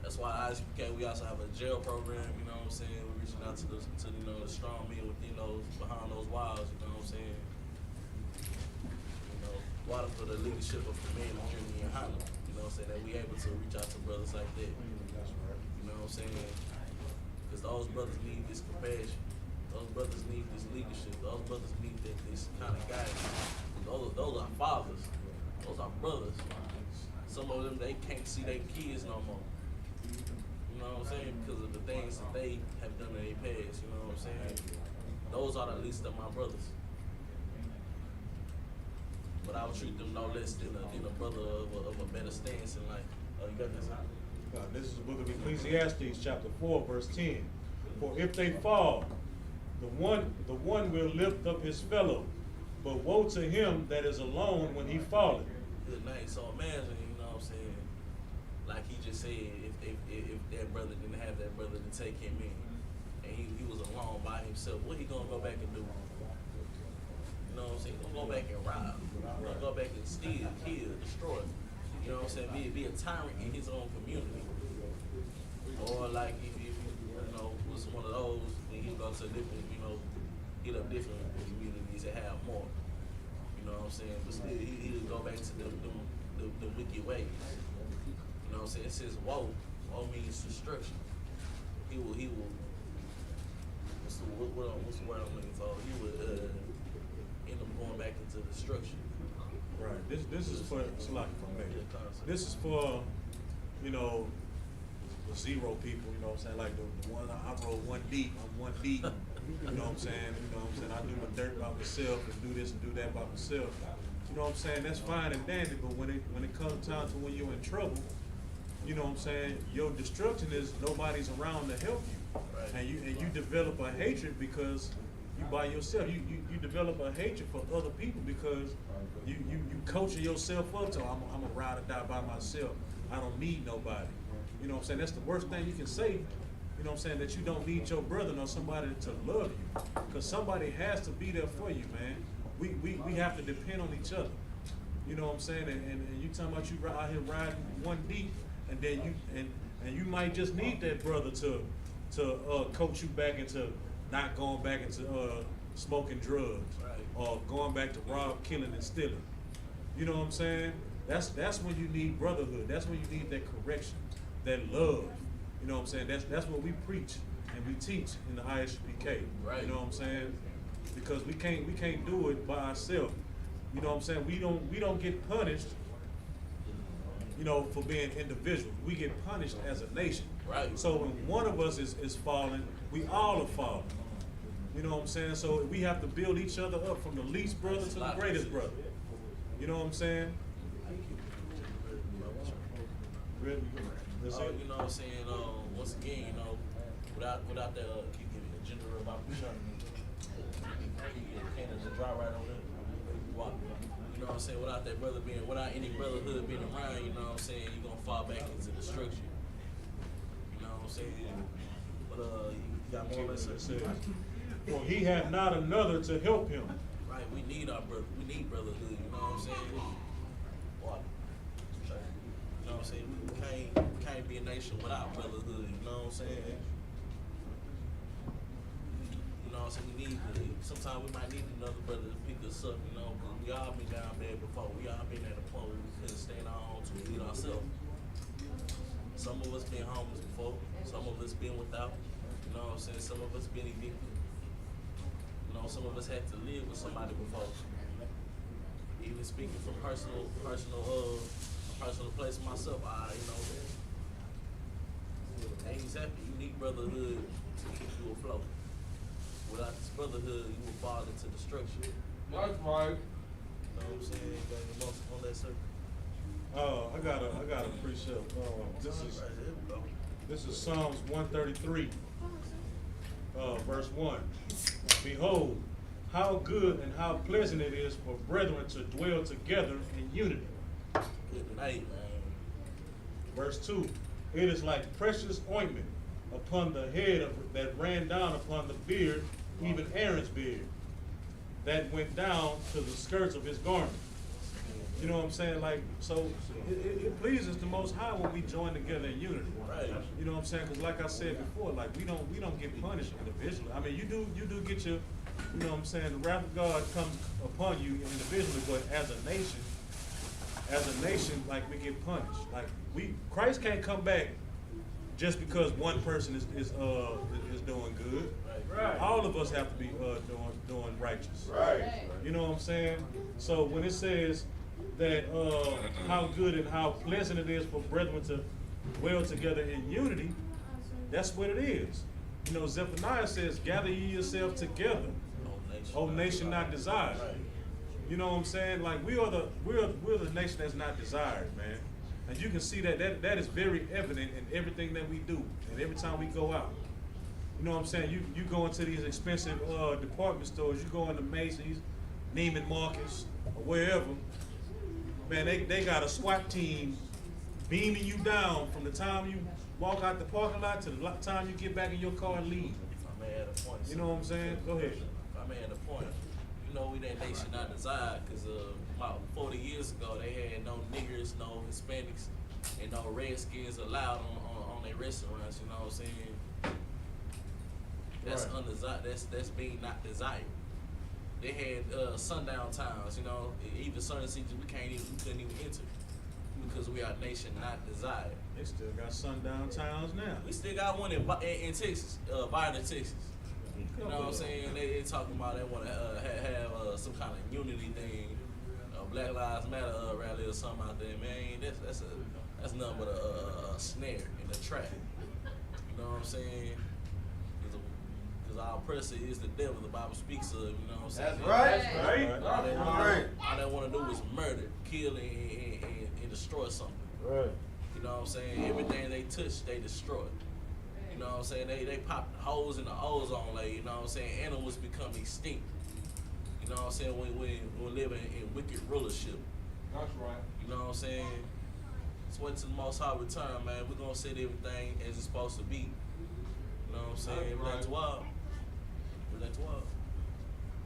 Speaker 3: That's why we also have a jail program. You know what I'm saying? We're reaching out to the strong men within behind those walls. You know what I'm saying? You know, water for the leadership of the men of Germany and Holland. You know what I'm saying? That we able to reach out to brothers like that. You know what I'm saying? Because those brothers need this compassion. Those brothers need this leadership. Those brothers need this kind of guidance. Those are fathers. Those are brothers. Some of them, they can't see their kids no more. You know what I'm saying? Because of the things that they have done in their past. You know what I'm saying? Those are the least of my brothers. But I would treat them no less than a brother of a better stance in life. You got this out?
Speaker 4: This is the book of Ecclesiastes, chapter 4, verse 10. For if they fall, the one will lift up his fellow, but woe to him that is alone when he falleth.
Speaker 3: Good night. So imagine, you know what I'm saying, like he just said, if that brother didn't have that brother to take him in, and he was alone by himself, what he gonna go back and do? You know what I'm saying? He gonna go back and rob. He gonna go back and steal, kill, destroy. You know what I'm saying? Be a tyrant in his own community. Or like if you know, was one of those, then he'd go to different, you know, hit up different communities that have more. You know what I'm saying? But still, he'll go back to the wicked ways. You know what I'm saying? It says woe. Woe means destruction. He will. What's the word I'm looking for? He would end up going back into destruction.
Speaker 4: Right. This is for This is for, you know, the zero people. You know what I'm saying? Like the one I roll one deep. I'm one deep. You know what I'm saying? You know what I'm saying? I do my dirt by myself and do this and do that by myself. You know what I'm saying? That's fine and dandy, but when it comes time to when you're in trouble, you know what I'm saying? Your destruction is nobody's around to help you,
Speaker 3: Right.
Speaker 4: and you develop a hatred because you by yourself. You develop a hatred for other people because you coaching yourself up to I'm a ride or die by myself. I don't need nobody. You know what I'm saying? That's the worst thing you can say. You know what I'm saying? That you don't need your brother nor somebody to love you, because somebody has to be there for you, man. We have to depend on each other. You know what I'm saying? And you talking about you out here riding one deep, and then you might just need that brother to coach you back into not going back into smoking drugs,
Speaker 3: Right.
Speaker 4: or going back to rob, killing, and stealing. You know what I'm saying? That's when you need brotherhood. That's when you need that correction, that love. You know what I'm saying? That's what we preach and we teach in the ISUPK.
Speaker 3: Right.
Speaker 4: You know what I'm saying? Because we can't do it by ourselves. You know what I'm saying? We don't get punished, you know, for being individuals. We get punished as a nation.
Speaker 3: Right.
Speaker 4: So when one of us is falling, we all are falling. You know what I'm saying? So we have to build each other up from the least brother to the greatest brother. You know what I'm saying? Really? That's it?
Speaker 3: You know what I'm saying? Once again, you know, without the keep giving the gender of opportunity, Canada's dry right on there. You know what I'm saying? Without any brotherhood being around, you know what I'm saying? You're gonna fall back into destruction. You know what I'm saying? But you got more or less.
Speaker 4: For he had not another to help him.
Speaker 3: Right, we need our brother. We need brotherhood. You know what I'm saying? What? You know what I'm saying? We can't be a nation without brotherhood. You know what I'm saying? You know what I'm saying? Sometimes we might need another brother to pick us up. You know, because we all been down bad before. We all been at a point where we couldn't stay in our own to lead ourselves. Some of us been homeless before. Some of us been without. You know what I'm saying? Some of us been evicted. You know, some of us had to live with somebody before. Even speaking from personal place myself, you know, ain't exactly. You need brotherhood to keep you afloat. Without this brotherhood, you will fall into destruction.
Speaker 1: That's right.
Speaker 3: You know what I'm saying? Got any more on that circle?
Speaker 4: I got a precept. This is Psalms 133, verse 1. Behold, how good and how pleasant it is for brethren to dwell together in unity.
Speaker 3: Good night, man.
Speaker 4: Verse 2. It is like precious ointment upon the head that ran down upon the beard, even Aaron's beard, that went down to the skirts of his garment. You know what I'm saying? Like, so it pleases the Most High when we join together in unity.
Speaker 3: Right.
Speaker 4: You know what I'm saying? Because like I said before, like we don't get punished individually. I mean, you do get your, you know what I'm saying? The wrath of God comes upon you individually, but as a nation, like we get punished. Like Christ can't come back just because one person is doing good.
Speaker 3: Right.
Speaker 4: Right. All of us have to be doing righteous.
Speaker 5: Right.
Speaker 4: You know what I'm saying? So when it says that how good and how pleasant it is for brethren to dwell together in unity, that's what it is. You know, Zephaniah says, gather ye yourselves together, O nation not desired. You know what I'm saying? Like we're the nation that's not desired, man. And you can see that is very evident in everything that we do and every time we go out. You know what I'm saying? You go into these expensive department stores, you go into Macy's, Neiman Marcus, or wherever, man, they got a SWAT team beaming you down from the time you walk out the parking lot to the time you get back in your car and leave.
Speaker 3: I may add a point.
Speaker 4: You know what I'm saying? Go ahead.
Speaker 3: I may add a point. You know, we that nation not desired because about 40 years ago they had no niggers, no Hispanics, and no redskins allowed on their restaurants. You know what I'm saying? That's
Speaker 4: Right.
Speaker 3: undesired. That's being not desired. They had sundown towns. You know, even certain cities we couldn't even enter because we are a nation not desired.
Speaker 4: They still got sundown towns now.
Speaker 3: We still got one in Texas, Byron, Texas. You know what I'm saying? They talking about they want to have some kind of unity thing, Black Lives Matter rally or something out there. Man, that's nothing but a snare and a trap. You know what I'm saying? Because our oppressor is the devil. The Bible speaks of. You know what I'm saying?
Speaker 5: That's right.
Speaker 3: All they want to do is murder, kill, and destroy something.
Speaker 4: Right.
Speaker 3: You know what I'm saying? Everything they touch, they destroy. You know what I'm saying? They pop holes in the ozone layer. You know what I'm saying? Animals become extinct. You know what I'm saying? We're living in wicked rulership.
Speaker 4: That's right.
Speaker 3: You know what I'm saying? Let's wait till the Most High return, man. We're going to set everything as it's supposed to be. You know what I'm saying? That's wild. That's wild.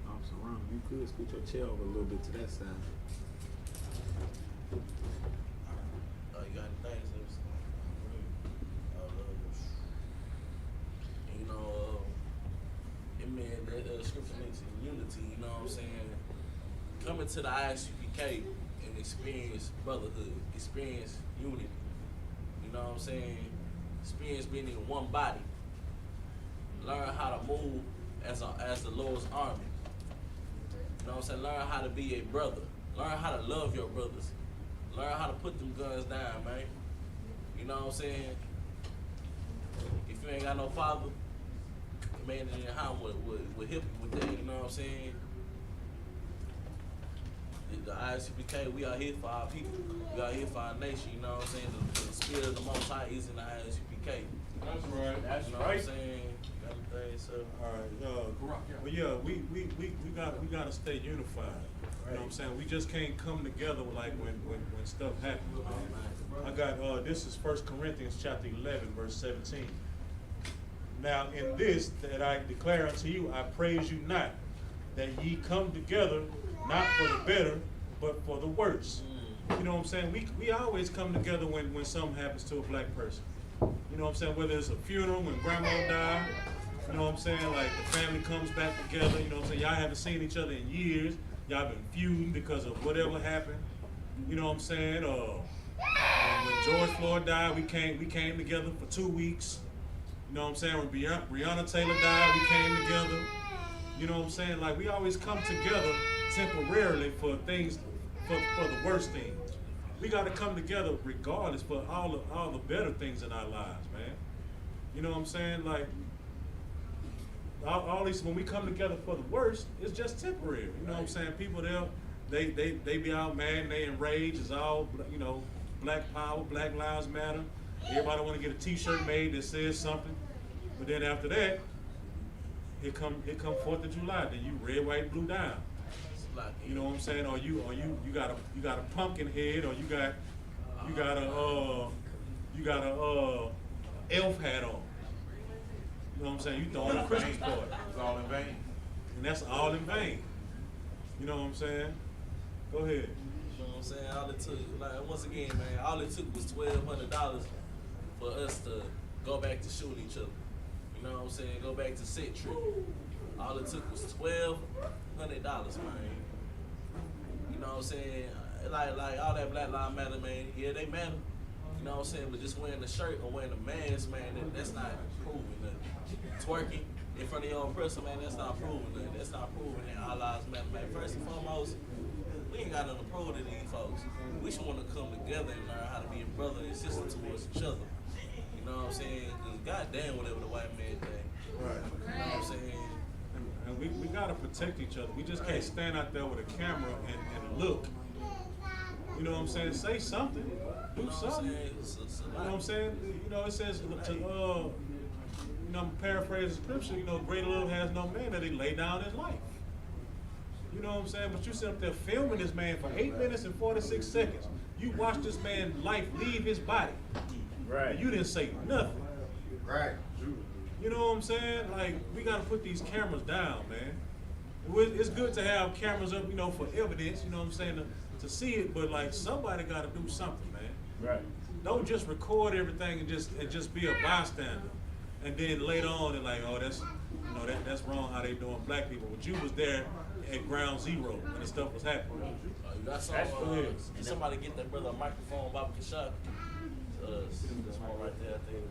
Speaker 6: I'm surrounded. You could scoot your chair over a little bit to that side.
Speaker 3: You got any things? You know, it meant that scripture mentions unity, you know what I'm saying? Coming to the Isupk and experience brotherhood, experience unity, you know what I'm saying? Experience being in one body. Learn how to move as the Lord's army. You know what I'm saying? Learn how to be a brother. Learn how to love your brothers. Learn how to put them guns down, man. You know what I'm saying? If you ain't got no father, the man in your house would help you with that, you know what I'm saying? The ISUPK, we are here for our people. We are here for our nation, you know what I'm saying? The spirit of the Most High is in the ISUPK.
Speaker 4: That's right. That's
Speaker 3: You know what I'm saying? Got anything, so.
Speaker 4: All right. Well, yeah, we got to stay unified. You know what I'm saying? We just can't come together like when stuff happens, man. I got this is 1 Corinthians chapter 11, verse 17. Now in this that I declare unto you, I praise you not, that ye come together not for the better, but for the worse. You know what I'm saying? We always come together when something happens to a black person. You know what I'm saying? Whether it's a funeral, when grandma died, you know what I'm saying? Like the family comes back together, you know what I'm saying? Y'all haven't seen each other in years. Y'all been feuding because of whatever happened. You know what I'm saying? When George Floyd died, we came together for 2 weeks. You know what I'm saying? When Breonna Taylor died, we came together. You know what I'm saying? Like we always come together temporarily for things, for the worst things. We got to come together regardless for all the better things in our lives, man. You know what I'm saying? Like all these, when we come together for the worst, it's just temporary. You know what I'm saying? People they be out mad and they enraged. It's all, you know, Black Power, Black Lives Matter. Everybody want to get a T-shirt made that says something. But then after that, here come 4th of July. Then you red, white, blue down. You know what I'm saying? Or you got a pumpkin head, or you got a elf hat on. You know what I'm saying? You throwing a Christmas party.
Speaker 5: It's all in vain.
Speaker 4: And that's all in vain. You know what I'm saying? Go ahead.
Speaker 3: You know what I'm saying? All it took, like once again, man, all it took was $1,200 for us to go back to shooting each other. You know what I'm saying? Go back to set tree. All it took was $1,200, man. You know what I'm saying? Like all that Black Lives Matter, man. Yeah, they matter. You know what I'm saying? But just wearing the shirt or wearing the mask, man, that's not proving nothing. Twerking, in front of your oppressor, man, that's not proving nothing. That's not proving that our lives matter. Man, first and foremost, we ain't got nothing to prove to these folks. We should want to come together and learn how to be a brother and sister towards each other. You know what I'm saying? Because goddamn, whatever the white man think.
Speaker 4: Right.
Speaker 3: You know what I'm saying?
Speaker 4: And we gotta protect each other. We just can't stand out there with a camera and look. You know what I'm saying? Say something. Do
Speaker 3: You know what I'm
Speaker 4: something.
Speaker 3: saying?
Speaker 4: You know what I'm saying? You know, it says to you know, I'm paraphrasing scripture, you know, greater love has no man that he lay down his life. You know what I'm saying? But you sit up there filming this man for 8 minutes and 46 seconds. You watch this man's life leave his body.
Speaker 6: Right.
Speaker 4: And you didn't say nothing.
Speaker 1: Right.
Speaker 4: You know what I'm saying? Like, we gotta put these cameras down, man. It's good to have cameras up, you know, for evidence, you know what I'm saying, to see it, but like, somebody gotta do something, man.
Speaker 6: Right.
Speaker 4: Don't just record everything and just be a bystander. And then later on, they're like, oh, that's, you know, that's wrong how they doing black people. But you was there at ground zero when the stuff was happening.
Speaker 3: You got some, somebody get that brother a microphone, Bobby Kashak. This one right there, I think.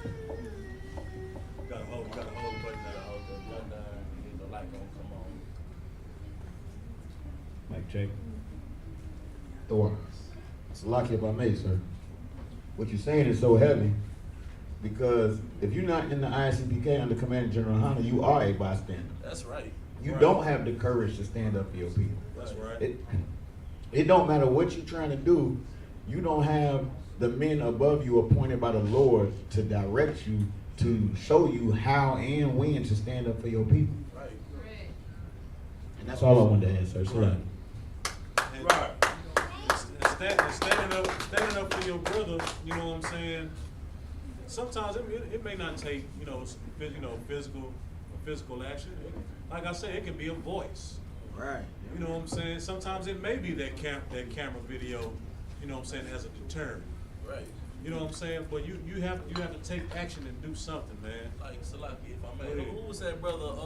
Speaker 4: You gotta hold the button down.
Speaker 3: Hold the gun down, need the light gonna come on.
Speaker 7: Mic check. Thor. It's a lock if I may, sir. What you're saying is so heavy because if you're not in the ISUPK under Commander General Hunter, you are a bystander.
Speaker 3: That's right.
Speaker 7: You
Speaker 4: Right.
Speaker 7: don't have the courage to stand up for your people.
Speaker 4: That's right.
Speaker 7: It don't matter what you're trying to do. You don't have the men above you appointed by the Lord to direct you, to show you how and when to stand up for your people.
Speaker 3: Right.
Speaker 7: And that's all I wanted to add, sir. So
Speaker 4: Right.
Speaker 7: like,
Speaker 4: Right. Standing up for your brother, you know what I'm saying? Sometimes it may not take, physical action. Like I said, it can be a voice.
Speaker 1: Right.
Speaker 4: You know what I'm saying? Sometimes it may be that camera video, you know what I'm saying, as a deterrent.
Speaker 3: Right.
Speaker 4: You know what I'm saying? But you have to take action and do something, man.
Speaker 3: Like Salaki, if I may.
Speaker 4: Go ahead.
Speaker 3: Who was that brother?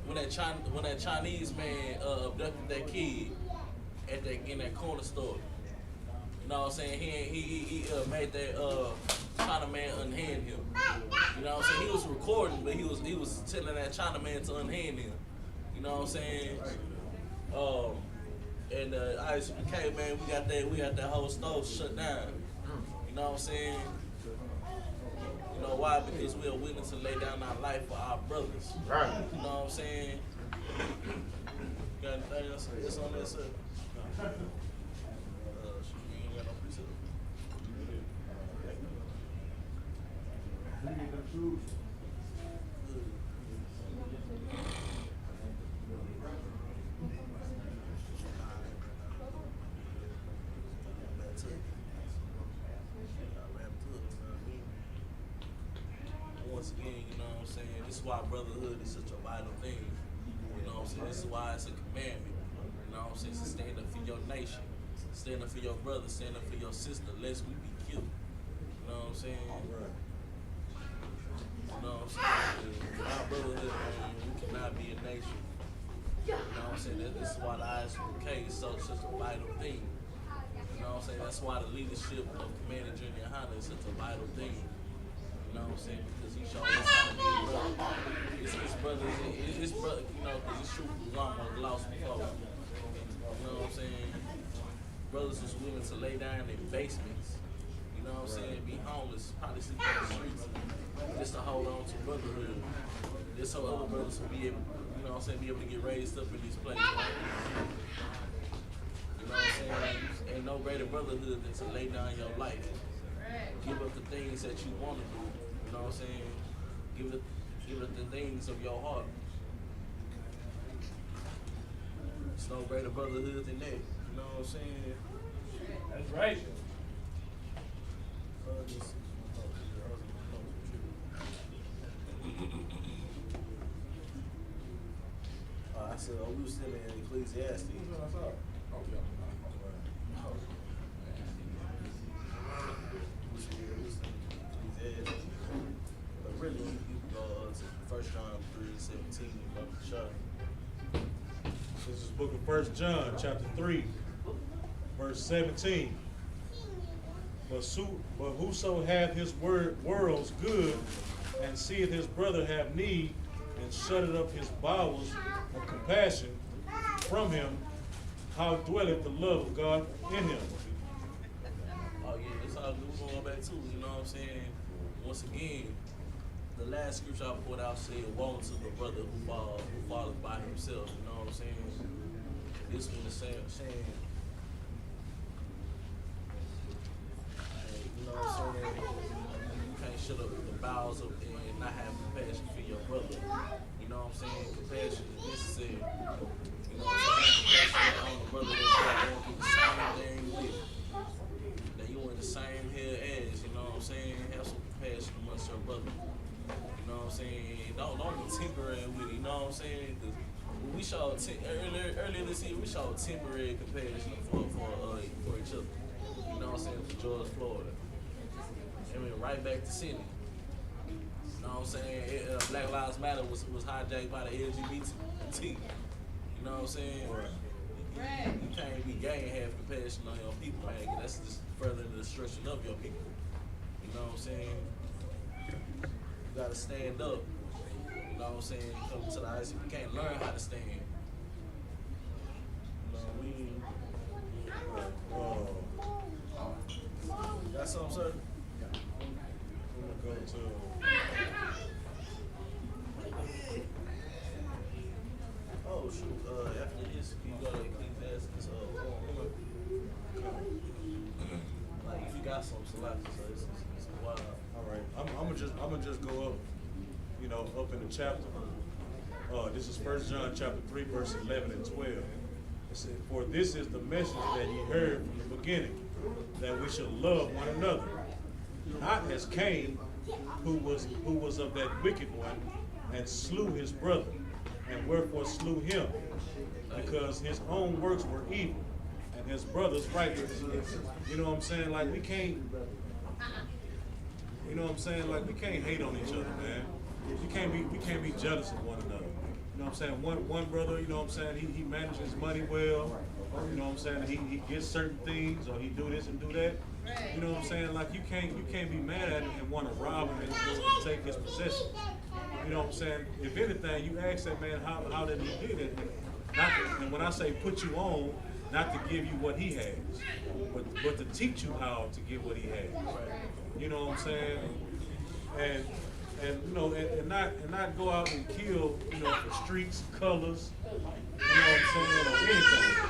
Speaker 3: When that Chinese man abducted that kid in that corner store. You know what I'm saying? He made that China man unhand him. You know what I'm saying? He was recording, but he was telling that China man to unhand him. You know what I'm saying? And ISUPK, man, we got that whole store shut down. You know what I'm saying? You know why? Because we are willing to lay down our life for our brothers.
Speaker 7: right.
Speaker 3: You know what I'm saying? You got anything else on this? You ain't got no precept. Once again, you know what I'm saying? This is why brotherhood is such a vital thing. You know what I'm saying? This is why it's a commandment. You know what I'm saying? To stand up for your nation. Stand up for your brother. Stand up for your sister, lest we be killed. You know what I'm saying? You know what I'm saying? Our brotherhood, man, we cannot be a nation. You know what I'm saying? This is why the ISUK is such a vital thing. You know what I'm saying? That's why the leadership of Commander Junior Honda is such a vital thing. You know what I'm saying? Because he showed us how to be a brother. His brother, you know, because his truth was almost lost before. You know what I'm saying? Brothers was willing to lay down in basements. You know what I'm saying? Be homeless, probably sleep on the streets, just to hold on to brotherhood. Just so other brothers will be able, you know what I'm saying, be able to get raised up in these places. You know what I'm saying? Ain't no greater brotherhood than to lay down your life. Give up the things that you want to do. You know what I'm saying? Give it the things of your heart. There's no greater brotherhood than that. You know what I'm saying?
Speaker 6: That's right.
Speaker 3: I said, we was still in Ecclesiastes. But really, you can go to 1 John 3:17 about the show.
Speaker 4: This is the book of 1 John, chapter 3, Verse 17. But whoso hath his world's good, and seeth his brother have need, and shutteth up his bowels of compassion from him, how dwelleth the love of God in him?
Speaker 3: Oh yeah, it's all good. We're going back to, you know what I'm saying? Once again, the last scripture I put out said, woe to the brother who falleth by himself. You know what I'm saying? This one is saying, you know what I'm saying? You can't shut up the bowels of and not have compassion for your brother. You know what I'm saying? Compassion is necessary. You know what I'm saying? Compassion on the brother that's going through the same thing with. That you in the same here as, you know what I'm saying? Have some compassion amongst your brother. You know what I'm saying? Don't be temporary with it, you know what I'm saying? Cause we showed earlier this year, we showed temporary compassion for each other. You know what I'm saying? For George Florida. And went right back to Sydney. You know what I'm saying? Black Lives Matter was hijacked by the LGBT. You know what I'm saying? You can't be gay and have compassion on your people, man. That's just further the destruction of your people. You know what I'm saying? You gotta stand up. You know what I'm saying? You come to the ICP, you can't learn how to stand. You know what I mean? Got something, sir?
Speaker 4: I'm gonna go to
Speaker 3: Oh shoot, after this, you go to Ecclesiastes 4. Like if you got some selections, so it's wild.
Speaker 4: all right. I'm gonna just go up, you know, up in the chapter. This is 1 John chapter 3, verse 11 and 12. It said, "For this is the message that ye heard from the beginning, that we should love one another, not as Cain, who was of that wicked one, and slew his brother. And wherefore slew him? Because his own works were evil, and his brother's righteous." You know what I'm saying? Like we can't. You know what I'm saying? Like we can't hate on each other, man. We can't be jealous of one another. You know what I'm saying? One brother, you know what I'm saying, he manages money well. You know what I'm saying? He gets certain things, or he do this and do that. You know what I'm saying? Like you can't be mad at him and want to rob him and take his possessions. You know what I'm saying? If anything, you ask that man how did he do that? And when I say put you on, not to give you what he has, but to teach you how to get what he has. You know what I'm saying? And you know, and not go out and kill, you know, for streets, colors, you know what I'm saying, or anything.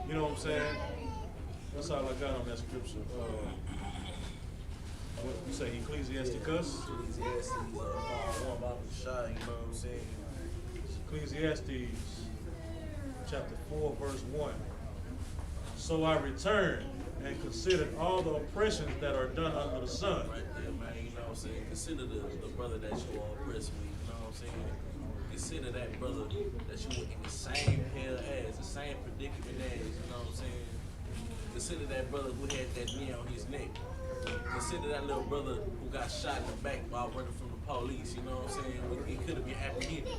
Speaker 4: You know what I'm saying? That's all I got on that scripture. What you say, Ecclesiasticus?
Speaker 3: Ecclesiastes, one about the shot, you know what I'm saying?
Speaker 4: Ecclesiastes chapter 4, verse 1. "So I returned and considered all the oppressions that are done under the sun."
Speaker 3: Right there, man, you know what I'm saying? Consider the brother that you are oppressed with, you know what I'm saying? Consider that brother that you were in the same hell as, the same predicament as, you know what I'm saying? Consider that brother who had that knee on his neck. Consider that little brother who got shot in the back while running from the police, you know what I'm saying? He could have been apprehended.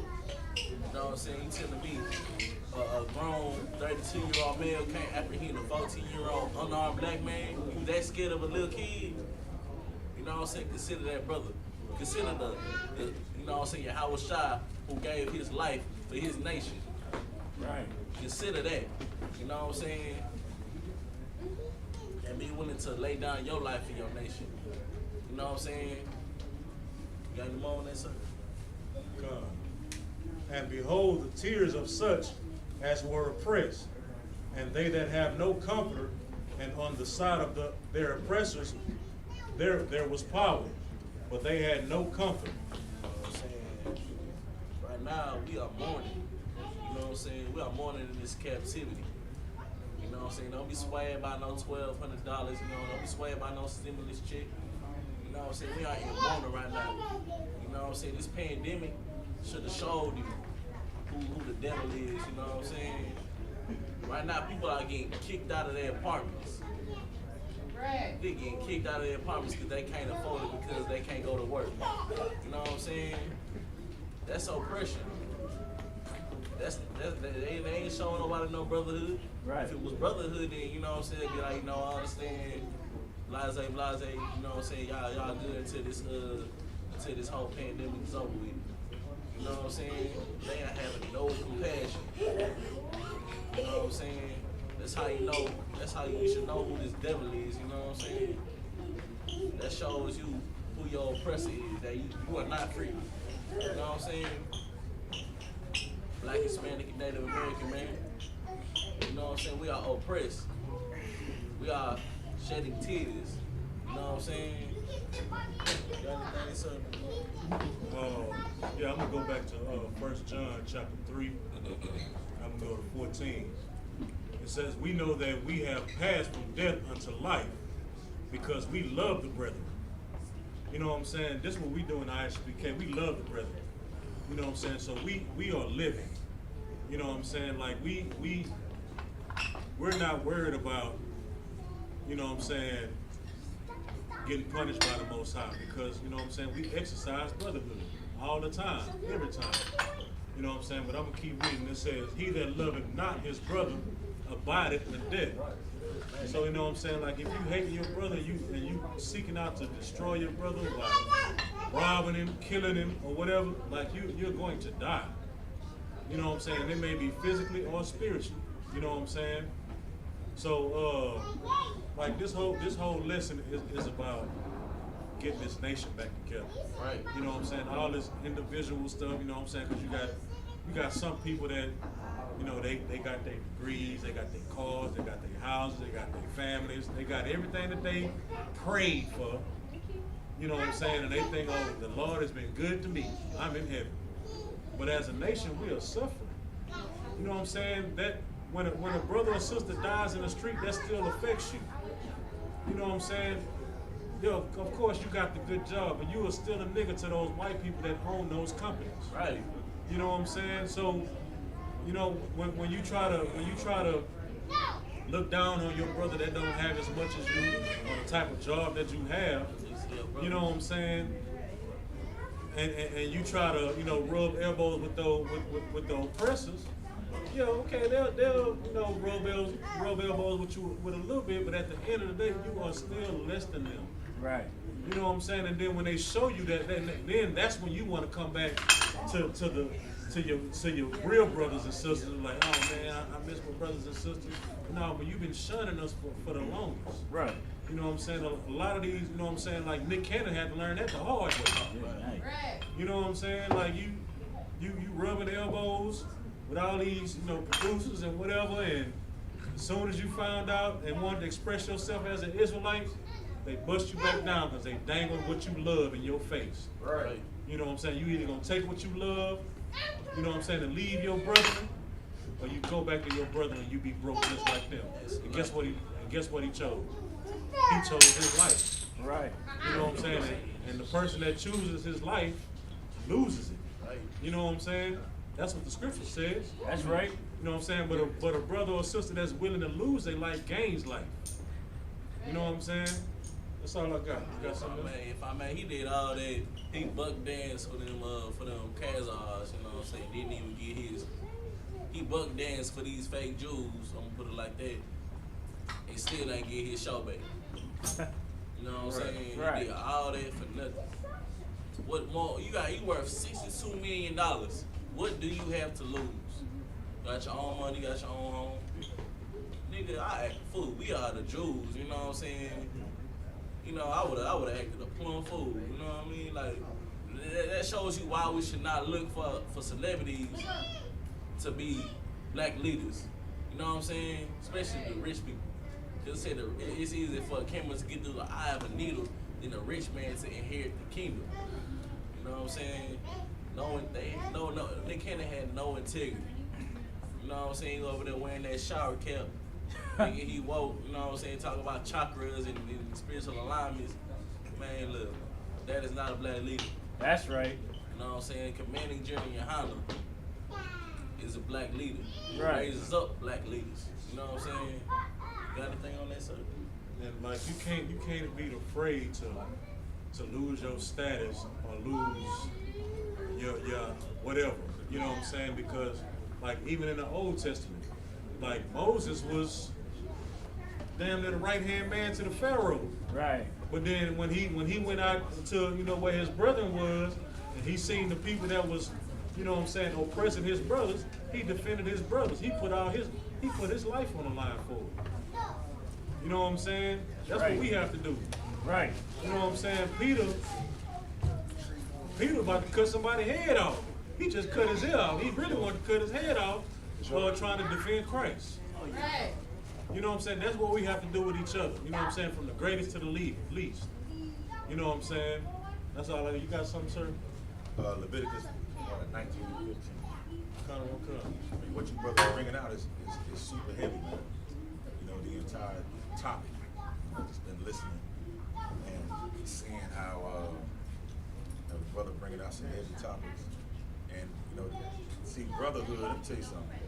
Speaker 3: You know what I'm saying? You telling me a grown 32-year-old male can't apprehend a 14-year-old unarmed black man? You that scared of a little kid? You know what I'm saying? Consider that brother. Consider the you know what I'm saying, Yahweh Shai, who gave his life for his nation.
Speaker 4: Right.
Speaker 3: Consider that. You know what I'm saying? And be willing to lay down your life for your nation. You know what I'm saying? You got any more on that, sir?
Speaker 4: God. "And behold the tears of such as were oppressed, and they that have no comfort, and on the side of their oppressors there was power, but they had no comfort."
Speaker 3: You know what I'm saying? Right now, we are mourning. You know what I'm saying? We are mourning in this captivity. You know what I'm saying? Don't be swayed by no $1,200, you know, don't be swayed by no stimulus check. You know what I'm saying? We are in mourning right now. You know what I'm saying? This pandemic should have showed you who the devil is, you know what I'm saying? Right now, people are getting kicked out of their apartments. They're getting kicked out of their apartments because they can't afford it, because they can't go to work. You know what I'm saying? That's oppression. they ain't showing nobody no brotherhood.
Speaker 8: Right.
Speaker 3: If it was brotherhood, then you know what I'm saying, be like, you know, I understand, blase, you know what I'm saying, y'all good until this whole pandemic is over with. You know what I'm saying? They ain't having no compassion. You know what I'm saying? That's how you know. That's how you should know who this devil is. You know what I'm saying? That shows you who your oppressor is. That you are not free. You know what I'm saying? Black, Hispanic, and Native American, man. You know what I'm saying? We are oppressed. We are shedding tears. You know what I'm saying? You got anything, sir?
Speaker 4: Yeah, I'm gonna go back to 1 John chapter 3. I'm gonna go to 14. It says, "We know that we have passed from death unto life because we love the brethren." You know what I'm saying? This is what we do in ISUPK. We love the brethren. You know what I'm saying? So we are living. You know what I'm saying? Like we're not worried about, you know what I'm saying, getting punished by the Most High, because, you know what I'm saying, we exercise brotherhood all the time, every time. You know what I'm saying? But I'm going to keep reading. It says, "He that loveth not his brother abideth in death." So, you know what I'm saying? Like, if you hate your brother and you seeking out to destroy your brother, like robbing him, killing him, or whatever, like you're going to die. You know what I'm saying? It may be physically or spiritually. You know what I'm saying? So, like this whole lesson is about getting this nation back together.
Speaker 3: Right.
Speaker 4: You know what I'm saying? All this individual stuff, you know what I'm saying? Because you got some people that, you know, they got their degrees, they got their cars, they got their houses, they got their families, they got everything that they prayed for. You know what I'm saying? And they think, oh, the Lord has been good to me. I'm in heaven. But as a nation, we are suffering. You know what I'm saying? That when a brother or sister dies in the street, that still affects you. You know what I'm saying? Yo, of course you got the good job, but you are still a nigga to those white people that own those companies.
Speaker 3: Right.
Speaker 4: You know what I'm saying? So, you know, when you try to look down on your brother that don't have as much as you, or the type of job that you have, you know what I'm saying? And you try to, you know, rub elbows with the oppressors. Yeah, okay, they'll you know, rub elbows with you with a little bit, but at the end of the day, you are still less than them.
Speaker 8: Right.
Speaker 4: You know what I'm saying? And then when they show you that, then that's when you want to come back to your real brothers and sisters. Like, oh man, I miss my brothers and sisters. No, but you've been shunning us for the longest.
Speaker 8: Right.
Speaker 4: You know what I'm saying? A lot of these, you know what I'm saying? Like Nick Cannon had to learn that the hard way.
Speaker 8: Right.
Speaker 4: You know what I'm saying? Like you rubbing elbows with all these, you know, producers and whatever, and as soon as you found out and wanted to express yourself as an Israelite, they bust you back down because they dangle what you love in your face.
Speaker 3: Right.
Speaker 4: You know what I'm saying? You either gonna take what you love, you know what I'm saying, and leave your brother, or you go back to your brother and you be broke just like them. And guess what he chose? He chose his life.
Speaker 8: Right.
Speaker 4: You know what I'm saying? And the person that chooses his life loses it.
Speaker 3: Right.
Speaker 4: You know what I'm saying? That's what the scripture says.
Speaker 8: That's right.
Speaker 4: You know what I'm saying? But a brother or sister that's willing to lose their life gains life. You know what I'm saying? That's all I got. You got something else?
Speaker 3: If I may, he did all that. He buck danced for them Khazars, you know what I'm saying? Didn't even get his. He buck danced for these fake Jews, I'm gonna put it like that. And still ain't get his show back. You know what I'm saying?
Speaker 8: Right.
Speaker 3: He did all that for nothing. What more? You worth $62 million. What do you have to lose? Got your own money, got your own home. Nigga, I act a fool. We are the Jews, you know what I'm saying? You know, I would have acted a plum fool, you know what I mean? Like, that shows you why we should not look for celebrities to be black leaders. You know what I'm saying? Especially the rich people. Just say it's easier for a camera to get through the eye of a needle than a rich man to inherit the kingdom. You know what I'm saying? Nick Cannon had no integrity. You know what I'm saying? He over there wearing that shower cap. Nigga, he woke, you know what I'm saying, talking about chakras and spiritual alignments. Man, look, that is not a black leader.
Speaker 8: That's right.
Speaker 3: You know what I'm saying? Commanding General Yohana is a black leader. He
Speaker 8: Right.
Speaker 3: raises up black leaders. You know what I'm saying? Got anything on that, sir?
Speaker 4: And like you can't be afraid to lose your status or lose your whatever. You know what I'm saying? Because like even in the Old Testament, like Moses was damn near the right-hand man to the Pharaoh.
Speaker 8: Right.
Speaker 4: But then when he went out to, you know, where his brethren was, and he seen the people that was, you know what I'm saying, oppressing his brothers, he defended his brothers. He put his life on the line for it. You know what I'm saying? That's
Speaker 8: Right.
Speaker 4: what we have to do.
Speaker 8: Right.
Speaker 4: You know what I'm saying? Peter about to cut somebody's head off. He just cut his ear off. He really wanted to cut his head off trying to defend Christ.
Speaker 1: Right.
Speaker 4: You know what I'm saying? That's what we have to do with each other. You know what I'm saying? From the greatest to the least. You know what I'm saying? That's all. You got something, sir?
Speaker 5: Leviticus 19 and 15.
Speaker 4: Come.
Speaker 5: I mean, what you brothers are bringing out is super heavy, man. You know, the entire topic. I've just been listening and seeing how the brother bringing out some heavy topics. And, you know, see, brotherhood, let me tell you something.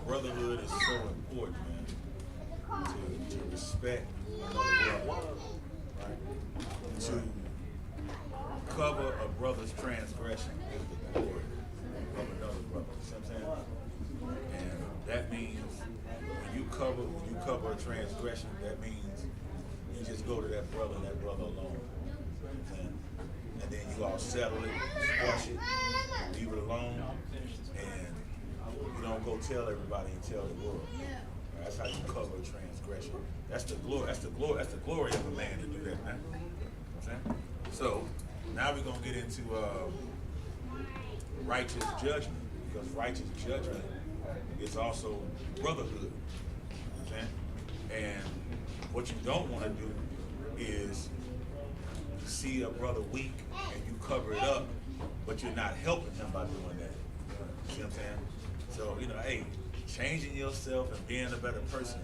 Speaker 5: Brotherhood is so important, man. To respect another brother, right? To cover a brother's transgression is the glory of another brother. You see what I'm saying? And that means when you cover a transgression, that means you just go to that brother and that brother alone. And then you all settle it, squash it, leave it alone, and you don't go tell everybody and tell the world. Right? That's how you cover a transgression. That's the glory. That's the glory of a man to do that, man. You know what I'm saying? So now we're gonna get into righteous judgment, because righteous judgment is also brotherhood. You know what I'm saying? And what you don't want to do is see a brother weak and you cover it up, but you're not helping him by doing that. You see what I'm saying? So, you know, hey, changing yourself and being a better person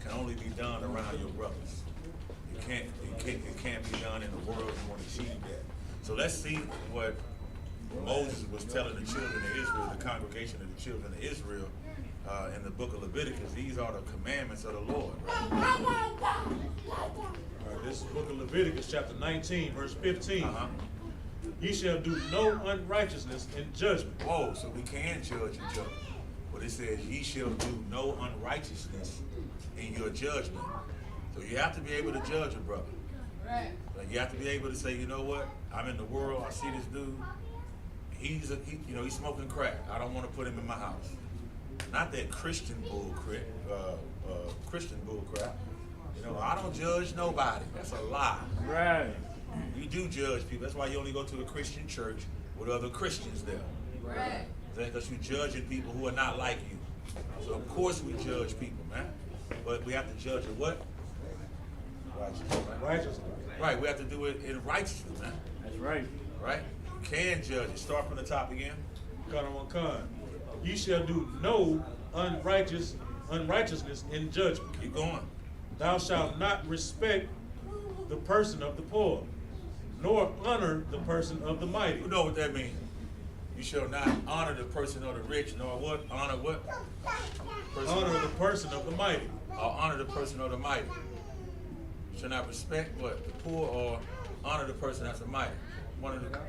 Speaker 5: can only be done around your brothers. It can't be done in the world you want to achieve that. So let's see what Moses was telling the children of Israel, the congregation of the children of Israel, in the book of Leviticus. These are the commandments of the Lord. Right?
Speaker 4: All right, this is the book of Leviticus, chapter 19, verse 15. Ye shall do no unrighteousness in judgment.
Speaker 5: Whoa, so we can judge each other. But it says, ye shall do no unrighteousness in your judgment. So you have to be able to judge a brother.
Speaker 1: Right.
Speaker 5: Like you have to be able to say, you know what? I'm in the world. I see this dude. He's smoking crack. I don't want to put him in my house. Not that Christian bull crap. You know, I don't judge nobody. That's a lie.
Speaker 8: Right.
Speaker 5: You do judge people. That's why you only go to a Christian church with other Christians there.
Speaker 1: Right.
Speaker 5: Because you're judging people who are not like you. So of course we judge people, man. But we have to judge it what?
Speaker 4: Righteousness.
Speaker 5: Right, we have to do it in righteousness, man.
Speaker 8: That's right.
Speaker 5: Right? You can judge it. Start from the top again.
Speaker 4: Con. Ye shall do no unrighteousness in judgment.
Speaker 5: Keep going.
Speaker 4: Thou shalt not respect the person of the poor, nor honor the person of the mighty.
Speaker 5: You know what that means? You shall not honor the person of the rich, nor what? Honor what?
Speaker 4: Honor the person of the mighty.
Speaker 5: Or honor the person of the mighty. You shall not respect what? The poor, or honor the person that's the mighty. One of the.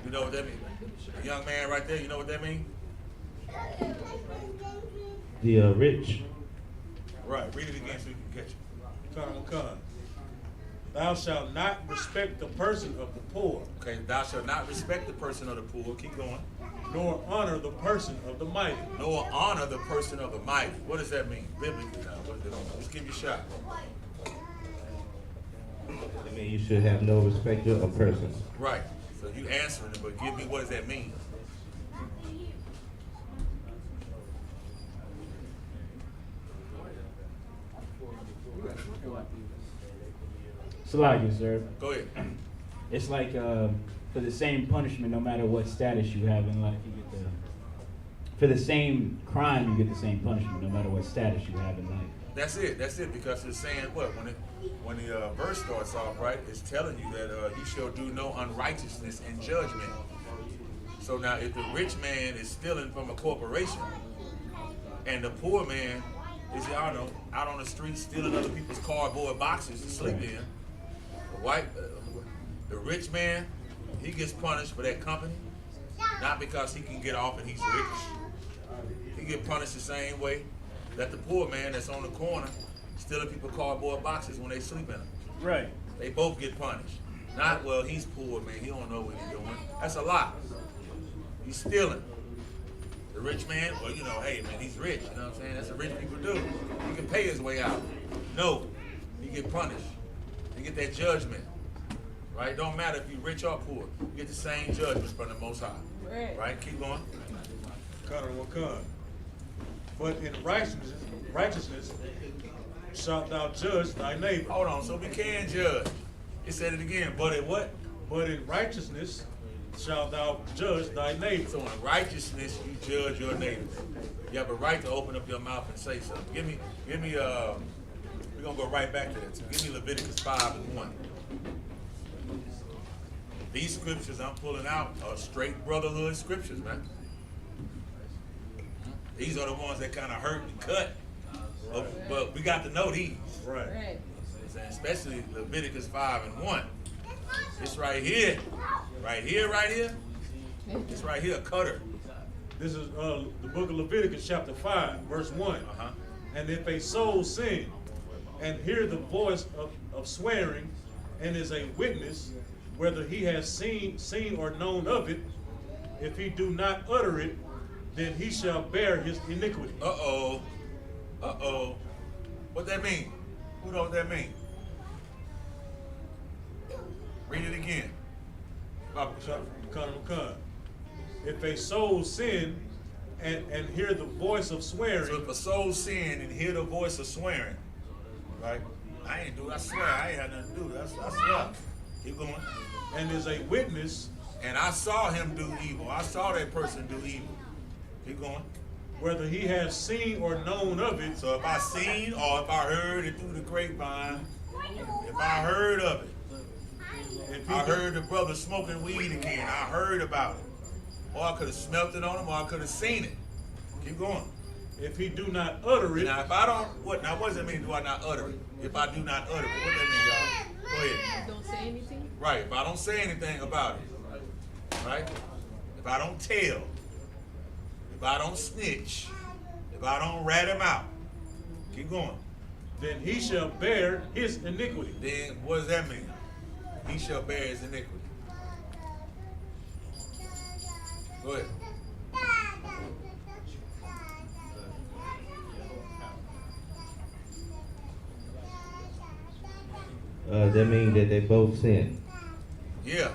Speaker 5: You know what that means? The young man right there, you know what that means?
Speaker 9: The rich.
Speaker 5: Right, read it again so you can catch it.
Speaker 4: Con. Thou shalt not respect the person of the poor,
Speaker 5: Okay, thou shalt not respect the person of the poor. Keep going.
Speaker 4: nor honor the person of the mighty.
Speaker 5: Nor honor the person of the mighty. What does that mean biblically now? Let's give you a shot.
Speaker 9: I mean, you should have no respect of persons.
Speaker 5: Right. So you answering it, but give me, what does that mean?
Speaker 8: Salagi, sir.
Speaker 5: Go ahead.
Speaker 8: It's like for the same punishment, no matter what status you have in life, you get for the same crime, you get the same punishment, no matter what status you have in life.
Speaker 5: That's it, because it's saying what? When the verse starts off, right, it's telling you that you shall do no unrighteousness in judgment. So now if the rich man is stealing from a corporation and the poor man is, y'all know, out on the street stealing other people's cardboard boxes to sleep in, the rich man he gets punished for that company, not because he can get off and he's rich. He get punished the same way that the poor man that's on the corner stealing people cardboard boxes when they sleep in them.
Speaker 4: Right.
Speaker 5: They both get punished. Not, well, he's poor, man. He don't know what he's doing. That's a lie. He's stealing. The rich man, well, you know, hey, man, he's rich. You know what I'm saying? That's what rich people do. He can pay his way out. No, he get punished. He get that judgment. Right? Don't matter if you're rich or poor. You get the same judgment from the Most High. Right? Keep going.
Speaker 4: But in righteousness shalt thou judge thy neighbor.
Speaker 5: Hold on, so we can judge. It said it again, but in what?
Speaker 4: But in righteousness shalt thou judge thy neighbor.
Speaker 5: So in righteousness you judge your neighbor. You have a right to open up your mouth and say something. Give me, we're gonna go right back to that. So give me Leviticus 5:1. These scriptures I'm pulling out are straight brotherhood scriptures, man. These are the ones that kind of hurt and cut. But we got to know these.
Speaker 4: Right.
Speaker 5: Especially Leviticus 5:1. It's right here. Right here. It's right here, cutter.
Speaker 4: This is the book of Leviticus chapter 5, verse 1. And if a soul sin and hear the voice of swearing and is a witness, whether he has seen or known of it, if he do not utter it, then he shall bear his iniquity.
Speaker 5: Uh-oh. What that mean? Who knows what that mean? Read it again.
Speaker 4: If a soul sin and hear the voice of swearing.
Speaker 5: So if a soul sin and hear the voice of swearing, right? I swear, I ain't had nothing to do with that. I swear. Keep going.
Speaker 4: And is a witness.
Speaker 5: And I saw him do evil. I saw that person do evil. Keep going.
Speaker 4: Whether he has seen or known of it.
Speaker 5: So if I seen or if I heard it through the grapevine, if I heard of it, I heard the brother smoking weed again. I heard about it. Or I could have smelt it on him, or I could have seen it. Keep going.
Speaker 4: If he do not utter it.
Speaker 5: Now, if I don't, what does it mean, do I not utter it? If I do not utter it, what does that mean, y'all? Go ahead.
Speaker 10: Don't say anything?
Speaker 5: Right, if I don't say anything about it, right? If I don't tell, if I don't snitch, if I don't rat him out, keep going.
Speaker 4: Then he shall bear his iniquity.
Speaker 5: Then what does that mean? He shall bear his iniquity. Go ahead.
Speaker 9: That means that they both sin.
Speaker 5: Yeah,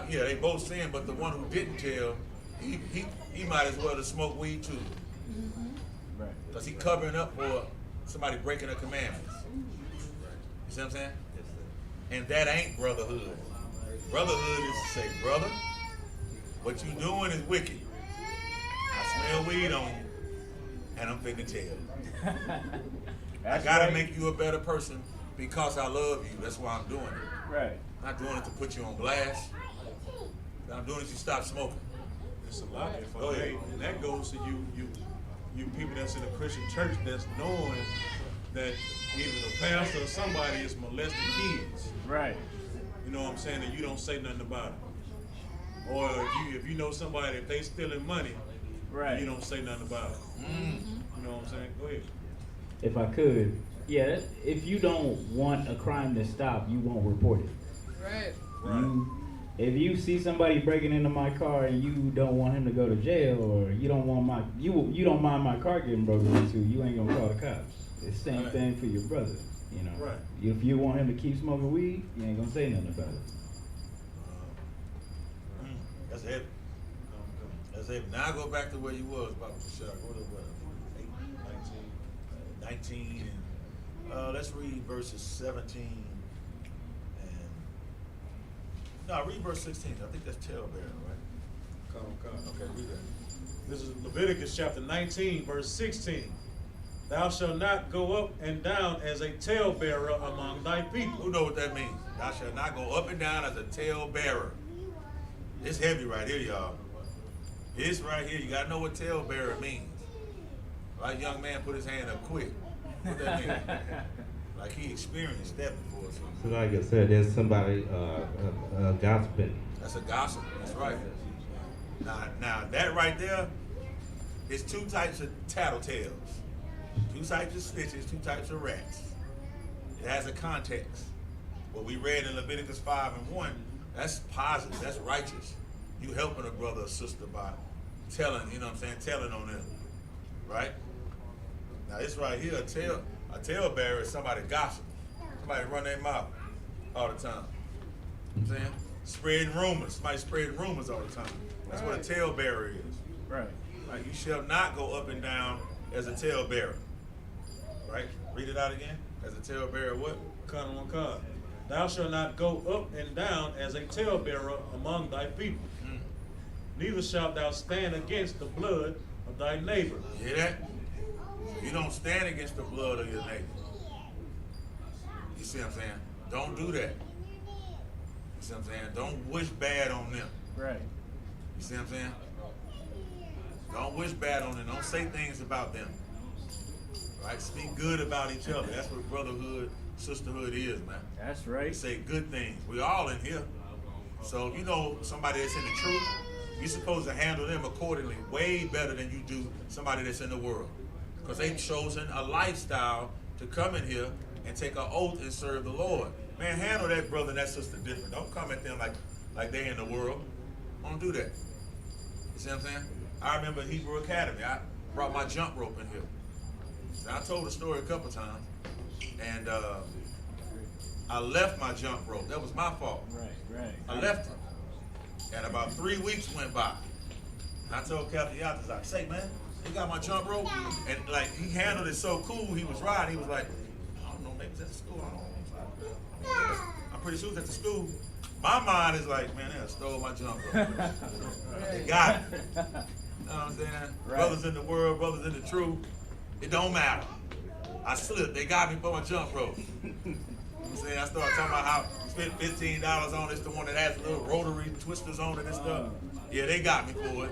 Speaker 5: they both sin, but the one who didn't tell, he might as well have smoked weed too.
Speaker 8: Right.
Speaker 5: Because he covering up for somebody breaking the commandments. You see what I'm saying? And that ain't brotherhood. Brotherhood is to say, brother, what you doing is wicked. I smell weed on you, and I'm finna tell. I gotta make you a better person because I love you. That's why I'm doing it.
Speaker 8: Right.
Speaker 5: I'm not doing it to put you on blast. I'm doing it to stop smoking.
Speaker 4: It's a lot. And that goes to you people that's in a Christian church that's knowing that either the pastor or somebody is molesting kids.
Speaker 8: Right.
Speaker 4: You know what I'm saying? And you don't say nothing about it. Or if you know somebody, if they stealing money,
Speaker 8: right,
Speaker 4: you don't say nothing about it. You know what I'm saying? Go ahead.
Speaker 8: If I could, yeah, if you don't want a crime to stop, you won't report it.
Speaker 10: Right.
Speaker 8: If you see somebody breaking into my car and you don't want him to go to jail, or you don't want you don't mind my car getting broken into, you ain't gonna call the cops. It's the same thing for your brother. You know.
Speaker 4: Right.
Speaker 8: If you want him to keep smoking weed, you ain't gonna say nothing about it.
Speaker 5: That's heavy. That's heavy. Now I go back to where you was, Papa Shah. Go to what? 19. And let's read verses 17 and read verse 16. I think that's talebearing, right? Okay, read that.
Speaker 4: This is Leviticus chapter 19, verse 16. Thou shalt not go up and down as a talebearer among thy people.
Speaker 5: Who know what that means? Thou shalt not go up and down as a talebearer. It's heavy right here, y'all. It's right here. You gotta know what talebearer means. Right, young man, put his hand up quick. What that mean? Like he experienced that before.
Speaker 9: So like I said, there's somebody gossiping.
Speaker 5: That's a gossip. That's right. Now that right there is two types of tattletales. Two types of snitches, two types of rats. It has a context. What we read in Leviticus 5:1, that's positive, that's righteous. You helping a brother or sister by telling, you know what I'm saying, telling on them. Right? Now this right here, a talebearer is somebody gossip. Somebody run their mouth all the time. You know what I'm saying? Spreading rumors. Somebody spreading rumors all the time. That's what a talebearer is.
Speaker 6: Right.
Speaker 5: Like you shall not go up and down as a talebearer. Right? Read it out again. As a talebearer what?
Speaker 4: Con on con. Thou shalt not go up and down as a talebearer among thy people. Neither shalt thou stand against the blood of thy neighbor.
Speaker 5: You hear that? You don't stand against the blood of your neighbor. You see what I'm saying? Don't do that. You see what I'm saying? Don't wish bad on them.
Speaker 6: Right.
Speaker 5: You see what I'm saying? Don't wish bad on them. Don't say things about them. Right? Speak good about each other. That's what brotherhood, sisterhood is, man.
Speaker 6: That's right.
Speaker 5: Say good things. We all in here. So if you know somebody that's in the truth, you're supposed to handle them accordingly way better than you do somebody that's in the world. Because they've chosen a lifestyle to come in here and take an oath and serve the Lord. Man, handle that brother and that sister different. Don't come at them like they in the world. Don't do that. You see what I'm saying? I remember Hebrew Academy. I brought my jump rope in here. Now, I told the story a couple times. And I left my jump rope. That was my fault.
Speaker 6: Right.
Speaker 5: I left it. And about 3 weeks went by. And I told Captain Yatas, I say, man, you got my jump rope? And like, he handled it so cool, he was riding. He was like, I don't know, maybe it's at the school. I don't know. I'm pretty sure it's at the school. My mind is like, man, they done stole my jump rope. They got it. You know what I'm saying?
Speaker 6: Right.
Speaker 5: Brothers in the world, brothers in the truth. It don't matter. I slipped. They got me for my jump rope. You know what I'm saying? I started talking about how I spent $15 on this, the one that has little rotary twisters on it and stuff. Yeah, they got me for it.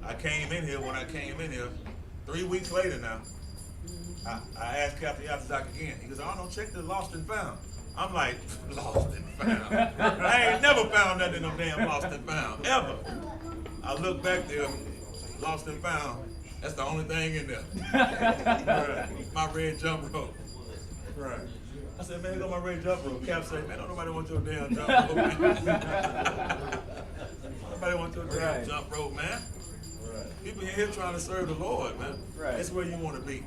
Speaker 5: I came in here when I came in here. 3 weeks later now, I asked Captain Yatzak again. He goes, I don't know, check the lost and found. I'm like, lost and found. I ain't never found nothing in them damn lost and found, ever. I look back there, lost and found. That's the only thing in there. Right. My red jump rope. Right. I said, man, go my red jump rope. Cap said, man, don't nobody want your damn jump rope, man. Nobody want your damn jump rope, man. Right. People in here trying to serve the Lord, man. Right. That's where you want to be.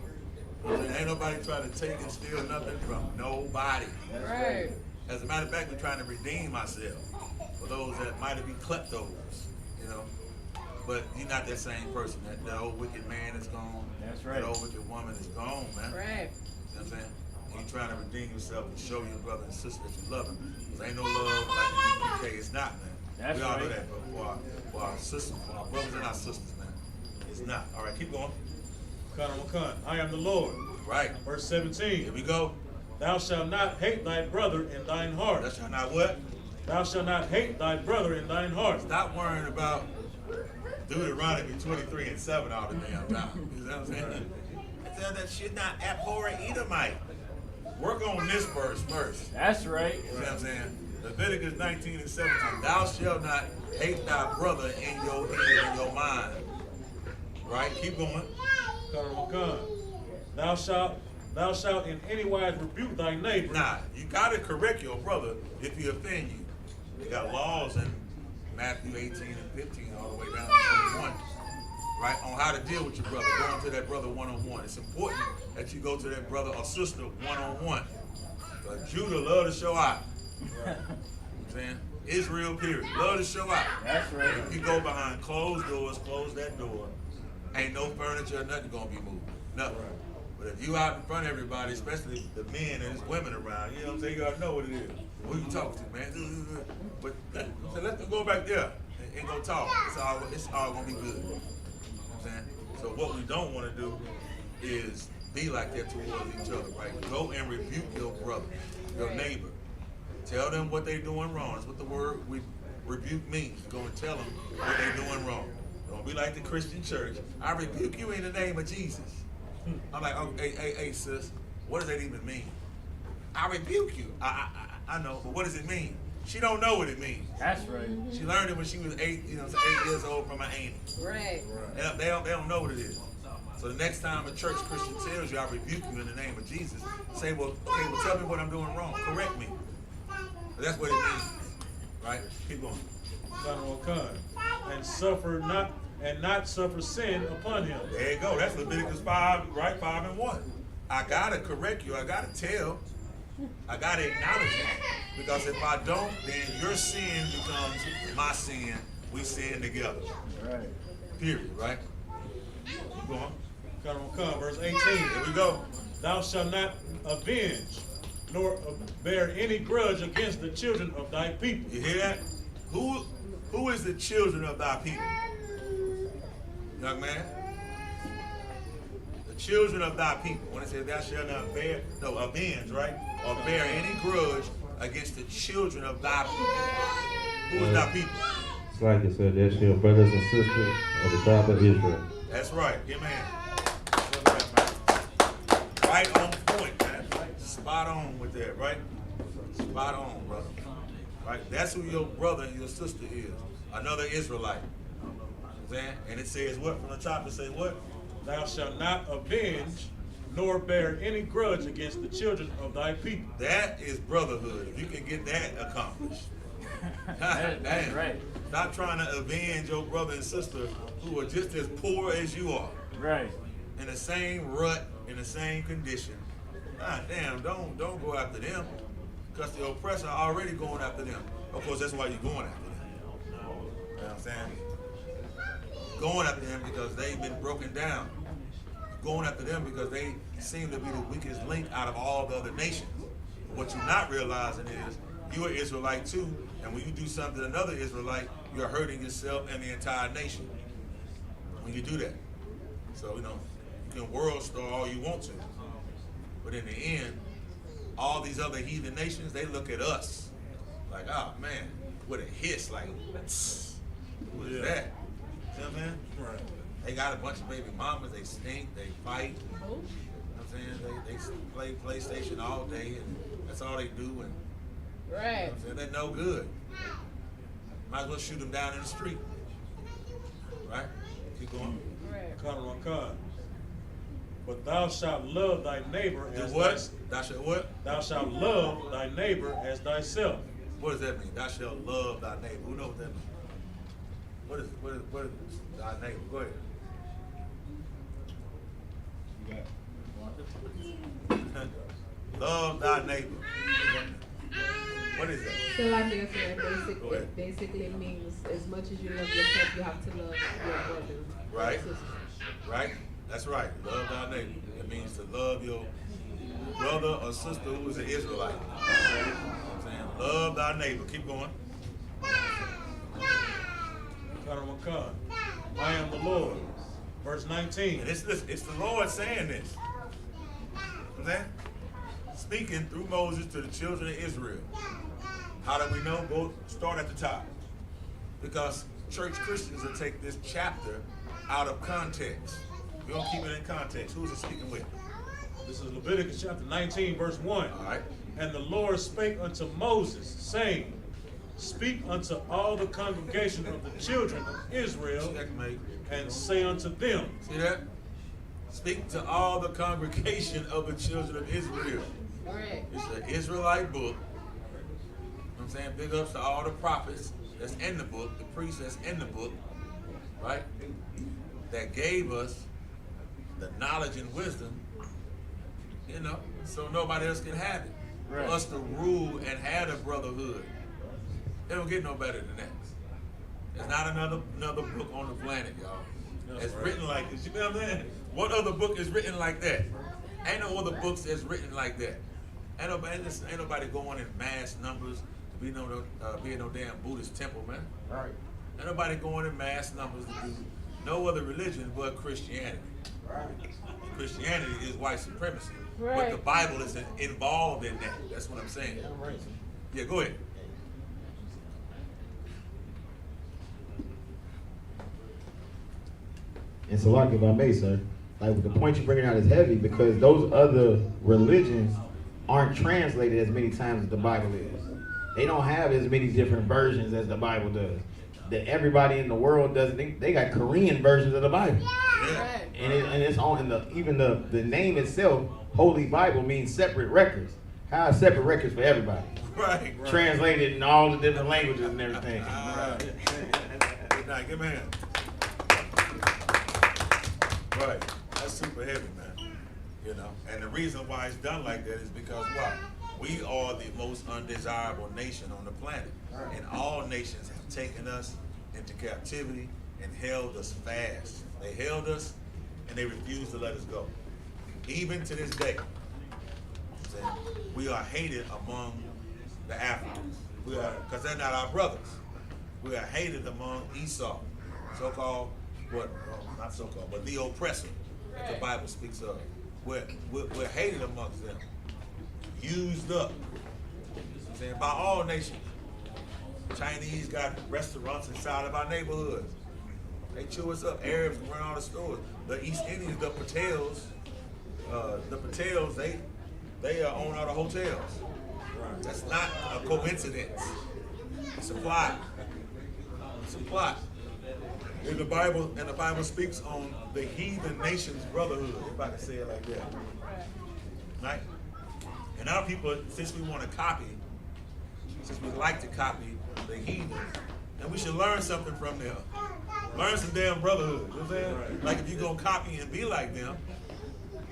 Speaker 5: Ain't nobody trying to take and steal nothing from nobody.
Speaker 10: Right.
Speaker 5: As a matter of fact, we're trying to redeem ourselves for those that might be kleptos, you know. But you're not that same person. That old wicked man is gone. That's right. That old wicked woman is gone, man.
Speaker 10: Right.
Speaker 5: You know what I'm saying? And you're trying to redeem yourself and show your brother and sister that you love them. Because ain't no love like the UPK. It's not, man.
Speaker 6: That's
Speaker 5: we all
Speaker 6: right.
Speaker 5: know that, but for our sisters, for our brothers and our sisters, man, it's not. All right, keep going.
Speaker 4: I am the Lord.
Speaker 5: Right.
Speaker 4: Verse 17.
Speaker 5: Here we go.
Speaker 4: Thou shalt not hate thy brother in thine heart.
Speaker 5: Thou shalt not what?
Speaker 4: Thou shalt not hate thy brother in thine heart.
Speaker 5: Stop worrying about Deuteronomy 23:7 all the damn time. You know what I'm saying? That shit not abhor Edomite. Work on this verse first.
Speaker 6: That's right.
Speaker 5: You know what I'm saying? Leviticus 19:17. Thou shalt not hate thy brother in your head, in your mind. Right? Keep going.
Speaker 4: Thou shalt in any wise rebuke thy neighbor.
Speaker 5: Nah, you gotta correct your brother if he offend you. They got laws in Matthew 18 and 15 all the way down to 21, right? On how to deal with your brother, going to that brother one-on-one. It's important that you go to that brother or sister one-on-one. But Judah love to show out. Right. You know what I'm saying? Israel, period. Love to show out.
Speaker 6: That's right.
Speaker 5: If you go behind closed doors, close that door, ain't no furniture, nothing gonna be moved. Nothing. Right. But if you out in front of everybody, especially the men and there's women around, you know what I'm saying? You gotta know what it is. Who you talking to, man? But so let's go back there and go talk. It's all gonna be good. You know what I'm saying? So what we don't want to do is be like that towards each other, right? Go and rebuke your brother, your neighbor. Tell them what they're doing wrong. That's what the word rebuke means. Go and tell them what they're doing wrong. Don't be like the Christian church. I rebuke you in the name of Jesus. I'm like, oh, hey, sis, what does that even mean? I rebuke you. I know, but what does it mean? She don't know what it means.
Speaker 6: That's right.
Speaker 5: She learned it when she was 8 years old from her auntie.
Speaker 10: Right.
Speaker 5: They don't know what it is. So the next time a church Christian tells you, I rebuke you in the name of Jesus, say, well, okay, well, tell me what I'm doing wrong. Correct me. That's what it means. Right? Keep going.
Speaker 4: And not suffer sin upon him.
Speaker 5: There you go. That's Leviticus 5, right? 5 and 1. I gotta correct you. I gotta tell. I gotta acknowledge it. Because if I don't, then your sin becomes my sin. We sin together.
Speaker 6: Right.
Speaker 5: Period, right? Keep going.
Speaker 4: Verse 18.
Speaker 5: Here we go.
Speaker 4: Thou shalt not avenge, nor bear any grudge against the children of thy people.
Speaker 5: You hear that? Who is the children of thy people? Young man? The children of thy people. When it says thou shalt not avenge, right? Or bear any grudge against the children of thy people. Who is thy people?
Speaker 9: It's like it said, that's your brothers and sisters of the tribe of Israel.
Speaker 5: That's right. Amen. Right on point, man. Spot on with that, right? Spot on, brother. Right? That's who your brother and your sister is. Another Israelite. And it says what from the top? It says what?
Speaker 4: Thou shalt not avenge, nor bear any grudge against the children of thy people.
Speaker 5: That is brotherhood. If you can get that accomplished.
Speaker 6: That's right.
Speaker 5: Stop trying to avenge your brother and sister who are just as poor as you are.
Speaker 6: Right.
Speaker 5: In the same rut, in the same condition. God damn, don't go after them. Because the oppressor already going after them. Of course, that's why you're going after them. You know what I'm saying? Going after them because they've been broken down. Going after them because they seem to be the weakest link out of all the other nations. What you're not realizing is you're an Israelite too, and when you do something to another Israelite, you're hurting yourself and the entire nation when you do that. So, you can world star all you want to, but in the end, all these other heathen nations, they look at us like, oh man, with a hiss, like, what is that? You know what I'm saying?
Speaker 4: Right.
Speaker 5: They got a bunch of baby mamas, they stink, they fight. You know what I'm saying? They play PlayStation all day, and that's all they do. And
Speaker 10: Right.
Speaker 5: you know what I'm saying? They're no good. Might as well shoot them down in the street. Right? Keep going.
Speaker 10: Right.
Speaker 4: But thou shalt love thy neighbor
Speaker 5: Do
Speaker 4: as
Speaker 5: what? Thou shalt what?
Speaker 4: Thou shalt love thy neighbor as thyself.
Speaker 5: What does that mean? Thou shalt love thy neighbor. Who knows what that means? What is thy neighbor? Go ahead. Love thy neighbor. What is that?
Speaker 10: So like you said,
Speaker 5: Go ahead.
Speaker 10: it basically means as much as you love yourself, you have to love your brother.
Speaker 5: Right.
Speaker 10: Sister.
Speaker 5: Right? That's right. Love thy neighbor. It means to love your brother or sister who is an Israelite. You know what I'm saying? Love thy neighbor. Keep going.
Speaker 4: I am the Lord. Verse 19.
Speaker 5: And it's the Lord saying this. You know what I'm saying? Speaking through Moses to the children of Israel. How do we know? Go start at the top. Because church Christians will take this chapter out of context. We don't keep it in context. Who's it speaking with?
Speaker 4: This is Leviticus chapter 19, verse 1.
Speaker 5: All right.
Speaker 4: And the Lord spake unto Moses, saying, Speak unto all the congregation of the children of Israel,
Speaker 5: Checkmate.
Speaker 4: and say unto them.
Speaker 5: See that? Speak to all the congregation of the children of Israel.
Speaker 10: Right.
Speaker 5: It's an Israelite book. You know what I'm saying? Big ups to all the prophets that's in the book, the priests that's in the book, right? That gave us the knowledge and wisdom, so nobody else can have it.
Speaker 6: Right.
Speaker 5: For us to rule and have a brotherhood. It don't get no better than that. There's not another book on the planet, y'all. That's written like this. You know what I'm saying? What other book is written like that? Ain't no other books that's written like that. Ain't nobody going in mass numbers to be in no damn Buddhist temple, man.
Speaker 6: Right.
Speaker 5: Ain't nobody going in mass numbers to do no other religion but Christianity.
Speaker 6: Right.
Speaker 5: Christianity is white supremacy.
Speaker 10: Right.
Speaker 5: But the Bible is involved in that. That's what I'm saying. Yeah, go ahead.
Speaker 7: And so, like, if I may, sir, like the point you're bringing out is heavy because those other religions aren't translated as many times as the Bible is. They don't have as many different versions as the Bible does. That everybody in the world doesn't. They got Korean versions of the Bible.
Speaker 5: Yeah.
Speaker 7: And it's on in even the name itself, Holy Bible, means separate records. How are separate records for everybody?
Speaker 5: Right.
Speaker 7: Translated in all the different languages and everything.
Speaker 5: Good night. Give me a hand. Right. That's super heavy, man. You know, and the reason why it's done like that is because why? We are the most undesirable nation on the planet. And all nations have taken us into captivity and held us fast. They held us and they refused to let us go. Even to this day, we are hated among the Africans. We are, because they're not our brothers. We are hated among Isupk, so-called, not so-called, but the oppressor that the Bible speaks of. We're hated amongst them, used up, by all nations. Chinese got restaurants inside of our neighborhoods. They chew us up. Arabs run all the stores. The East Indians, the Patels, they own all the hotels. That's not a coincidence. It's a plot. It's a plot. And the Bible speaks on the heathen nations brotherhood, if I can say it like that. Right? And our people, since we want to copy, since we like to copy the heathens, then we should learn something from them. Learn some damn brotherhood. You know what I'm saying? Right. Like if you're going to copy and be like them,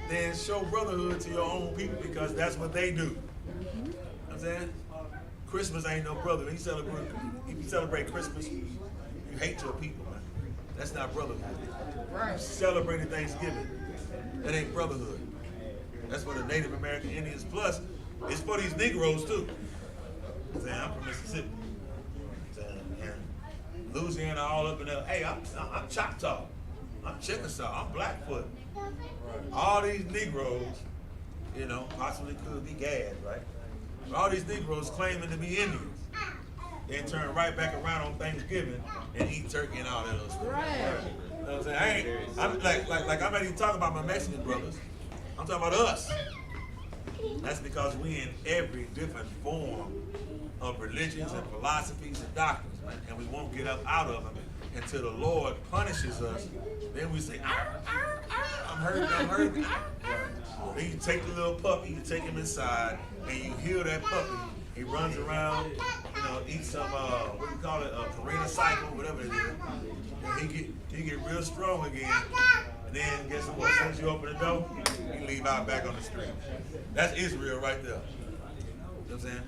Speaker 5: then show brotherhood to your own people because that's what they do. You know what I'm saying? Christmas ain't no brother. If you celebrate Christmas, you hate your people, man. That's not brotherhood. Right. Celebrating Thanksgiving, that ain't brotherhood. That's for the Native American Indians. Plus, it's for these Negroes too. I'm from Mississippi. And Louisiana all up in there. Hey, I'm Choctaw. I'm Chickasaw. I'm Blackfoot. All these Negroes, you know, possibly could be Gad, right? But all these Negroes claiming to be Indians. Then turn right back around on Thanksgiving and eat turkey and all that other stuff. Right. You know what I'm saying? I'm not even talking about my Mexican brothers. I'm talking about us. That's because we in every different form of religions and philosophies and doctrines, man, and we won't get up out of them until the Lord punishes us. Then we say, I'm hurting. Then you take the little puppy, you take him inside, and you heal that puppy. He runs around, you know, eats some, what do you call it, a Purina cycle, whatever it is. And he get real strong again. And then guess what? As soon as you open the door, he leave out back on the street. That's Israel right there. You know what I'm saying?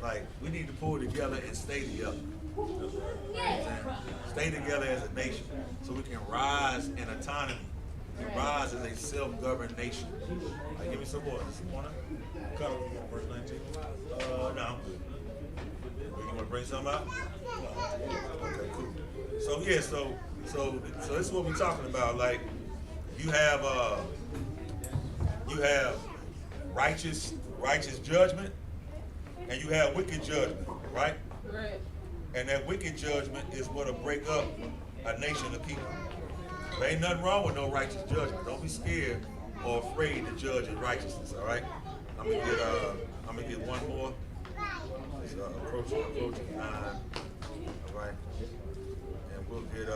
Speaker 5: Like, we need to pull together and stay together. You know what I'm saying? Stay together as a nation so we can rise in autonomy. And rise as a self-governed nation. Like, give me some more. Some water? Cut off verse 19. No. You want to bring something out? No. Okay, cool. So yeah, so this is what we're talking about. Like, you have righteous judgment, and you have wicked judgment, right? Right. And that wicked judgment is what'll break up a nation of people. There ain't nothing wrong with no righteous judgment. Don't be scared or afraid to judge in righteousness, all right? I'm gonna get one more. It's approaching 9, all right? And we'll get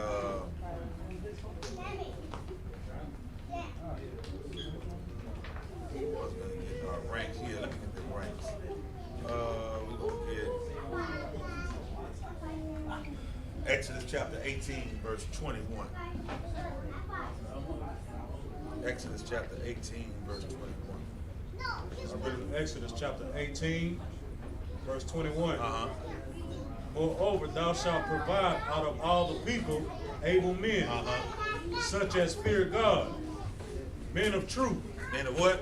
Speaker 5: what's gonna get our ranks here? Let me get the ranks. We're gonna get Exodus chapter 18, verse 21. Exodus chapter 18, verse 21.
Speaker 4: Exodus chapter 18, verse 21.
Speaker 5: Uh-huh.
Speaker 4: Moreover, thou shalt provide out of all the people able men, such as fear God, men of truth.
Speaker 5: Men of what?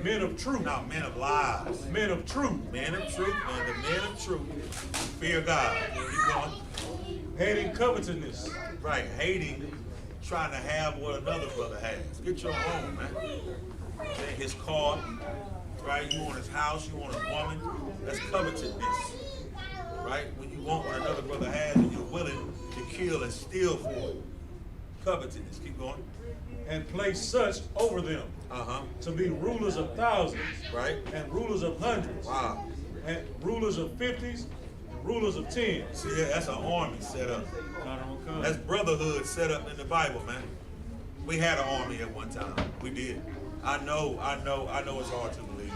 Speaker 4: Men of truth.
Speaker 5: No, men of lies.
Speaker 4: Men of truth.
Speaker 5: Men of truth, and the men of truth fear God. Keep going.
Speaker 4: Hating covetousness.
Speaker 5: Right, hating, trying to have what another brother has. Get your own, man. Okay, his car, right? You want his house, you want his woman. That's covetousness, right? When you want what another brother has and you're willing to kill and steal for it. covetousness. Keep going.
Speaker 4: and place such over them
Speaker 5: Uh-huh.
Speaker 4: to be rulers of thousands,
Speaker 5: Right.
Speaker 4: and rulers of hundreds,
Speaker 5: Wow.
Speaker 4: and rulers of 50s, and rulers of 10s.
Speaker 5: See, that's an army set up.
Speaker 4: God don't come.
Speaker 5: That's brotherhood set up in the Bible, man. We had an army at one time. We did. I know it's hard to believe.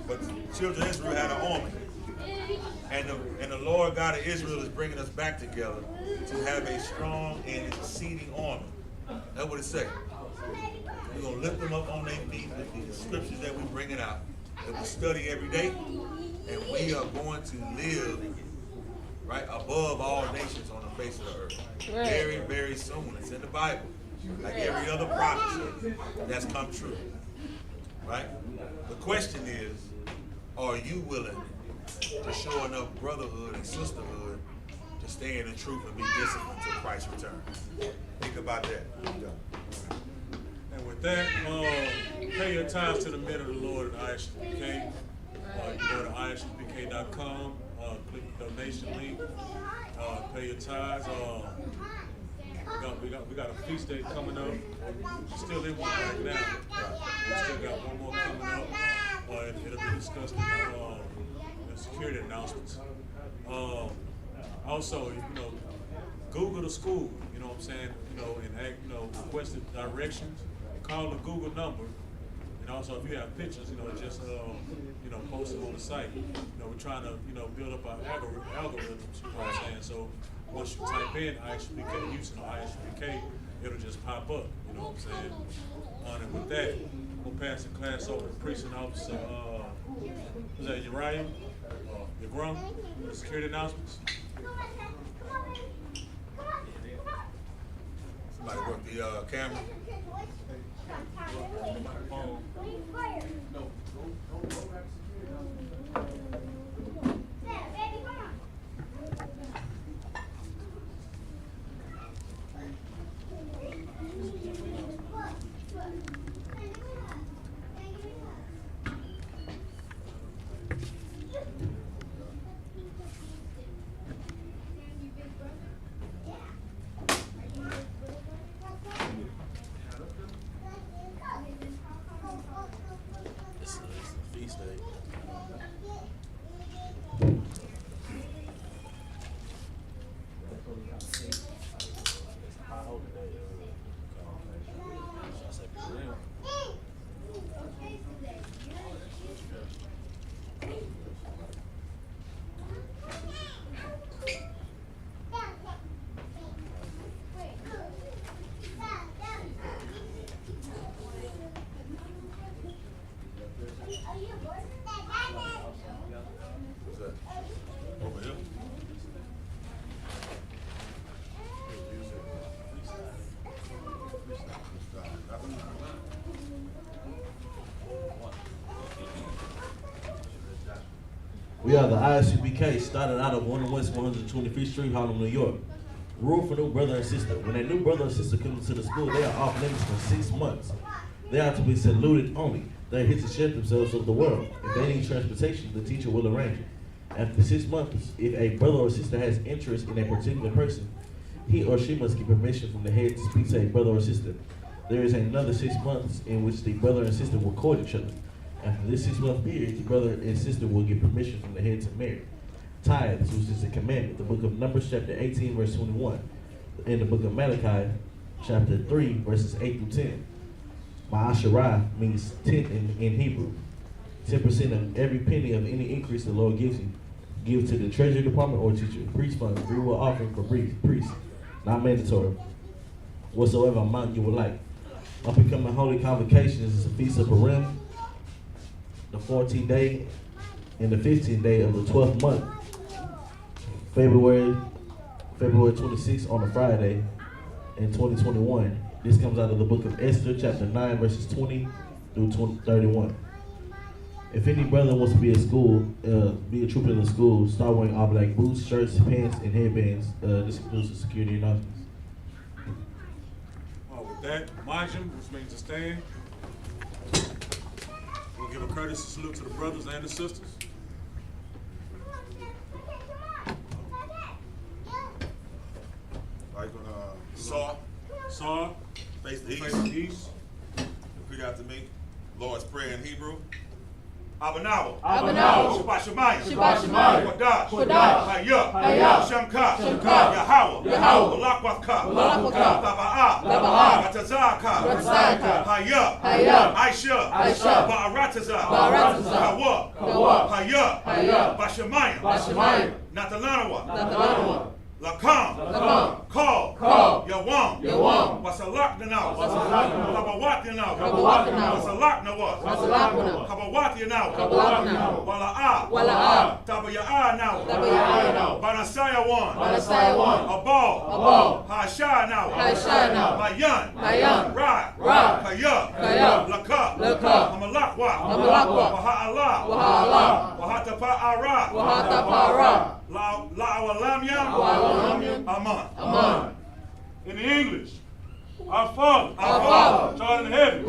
Speaker 5: But the children of Israel had an army. And the Lord God of Israel is bringing us back together to have a strong and exceeding army. That's what it says. We're going to lift them up on their feet with the scriptures that we're bringing out, that we study every day. And we are going to live right above all nations on the face of the earth. Very, very soon. It's in the Bible. Like every other prophecy that's come true. Right? The question is, are you willing to show enough brotherhood and sisterhood to stay in the truth and be disciplined until Christ returns? Think about that.
Speaker 4: And with that, pay your tithes to the men of the Lord at ISUPK. You go to isupk.com, click the donation link, pay your tithes. We got a feast day coming up. We're still in one right now. We still got one more coming up. It'll be discussed in the security announcements. Also, Google the school. You know what I'm saying? And request directions. Call the Google number. And also, if you have pictures, just post them on the site. We're trying to build up our algorithms. You know what I'm saying? So once you type in ISUPK, Houston or ISUPK, it'll just pop up. You know what I'm saying? And with that, we'll pass the class over to precinct officer. Was that Uriah? Yagrum? Security announcements.
Speaker 5: Somebody work the camera.
Speaker 3: It's a feast day. It's a high hope day. Should I say for real?
Speaker 5: What's that? Over here.
Speaker 9: We are the ISUPK, started out of 101 125th Street, Harlem, New York. Rule for new brother and sister. When a new brother or sister comes to the school, they are off limits for 6 months. They are to be saluted only. They are here to share themselves with the world. If they need transportation, the teacher will arrange it. After 6 months, if a brother or sister has interest in a particular person, he or she must get permission from the head to speak to a brother or sister. There is another 6 months in which the brother and sister will court each other. After this 6 month period, the brother and sister will get permission from the head to marry. Tithes, which is a commandment, the book of Numbers chapter 18 verse 21. In the book of Malachi chapter 3 verses 8 through 10. Ma'asharah means tenth in Hebrew. 10% of every penny of any increase the Lord gives you. Give to the treasury department or teacher. Priest fund, free will offering for priests. Not mandatory. Whatsoever amount you would like. Up and coming holy convocations is a feast of Purim, the 14th day and the 15th day of the 12th month. February 26th on a Friday in 2021. This comes out of the book of Esther, chapter 9, verses 20 through 31. If any brother wants to be at school, be a trooper in the school, start wearing all black boots, shirts, pants, and headbands. This includes the security announcements.
Speaker 4: With that, Majim, which means to stand. We'll give a courtesy salute to the brothers and the sisters.
Speaker 5: Like saw.
Speaker 4: Saw,
Speaker 5: Face the
Speaker 4: face the east.
Speaker 5: Repeat after me. Lord's Prayer in Hebrew. Abanawa.
Speaker 11: Abanawa.
Speaker 5: Shabbat Shemayim.
Speaker 11: Shabbat Shemayim.
Speaker 5: Quadash.
Speaker 11: Quadash.
Speaker 5: Hayah.
Speaker 11: Hayah.
Speaker 5: Shemka.
Speaker 11: Shemka.
Speaker 5: Yahweh.
Speaker 11: Yahweh.
Speaker 5: Malakwaka.
Speaker 11: Malakwaka.
Speaker 5: Taba'ah.
Speaker 11: Taba'ah.
Speaker 5: Ratazaka.
Speaker 11: Ratazaka.
Speaker 5: Hayah.
Speaker 11: Hayah.
Speaker 5: Aisha.
Speaker 11: Aisha.
Speaker 5: Ba'arataza.
Speaker 11: Ba'arataza.
Speaker 5: Kawa.
Speaker 11: Kawa.
Speaker 5: Hayah.
Speaker 11: Hayah.
Speaker 5: Bashemayim.
Speaker 11: Bashemayim.
Speaker 5: Natalanawa.
Speaker 11: Natalanawa.
Speaker 5: Lakam.
Speaker 11: Lakam.
Speaker 5: Call.
Speaker 11: Call.
Speaker 5: Yawam.
Speaker 11: Yawam.
Speaker 5: Wasalaknanaw.
Speaker 11: Wasalaknanaw.
Speaker 5: Kabawatinaw.
Speaker 11: Kabawatinaw.
Speaker 5: Wasalaknawa.
Speaker 11: Wasalaknaw.
Speaker 5: Kabawatinaw.
Speaker 11: Kabawatinaw.
Speaker 5: Wala'a.
Speaker 11: Wala'a.
Speaker 5: Tabaya'anaw.
Speaker 11: Tabaya'anaw.
Speaker 5: Banasayawan.
Speaker 11: Banasayawan.
Speaker 5: Abal.
Speaker 11: Abal.
Speaker 5: Hashanaw.
Speaker 11: Hashanaw.
Speaker 5: Mayan.
Speaker 11: Mayan.
Speaker 5: Ra.
Speaker 11: Ra.
Speaker 5: Kaya.
Speaker 11: Kaya.
Speaker 5: Laka.
Speaker 11: Laka.
Speaker 5: Hamalakwa.
Speaker 11: Hamalakwa.
Speaker 5: Waha'ala.
Speaker 11: Waha'ala.
Speaker 5: Wahatapa'ara.
Speaker 11: Wahatapa'ara.
Speaker 5: La'awalamya.
Speaker 11: La'awalamya.
Speaker 5: Aman.
Speaker 11: Aman.
Speaker 4: In the English, our Father, which art in heaven,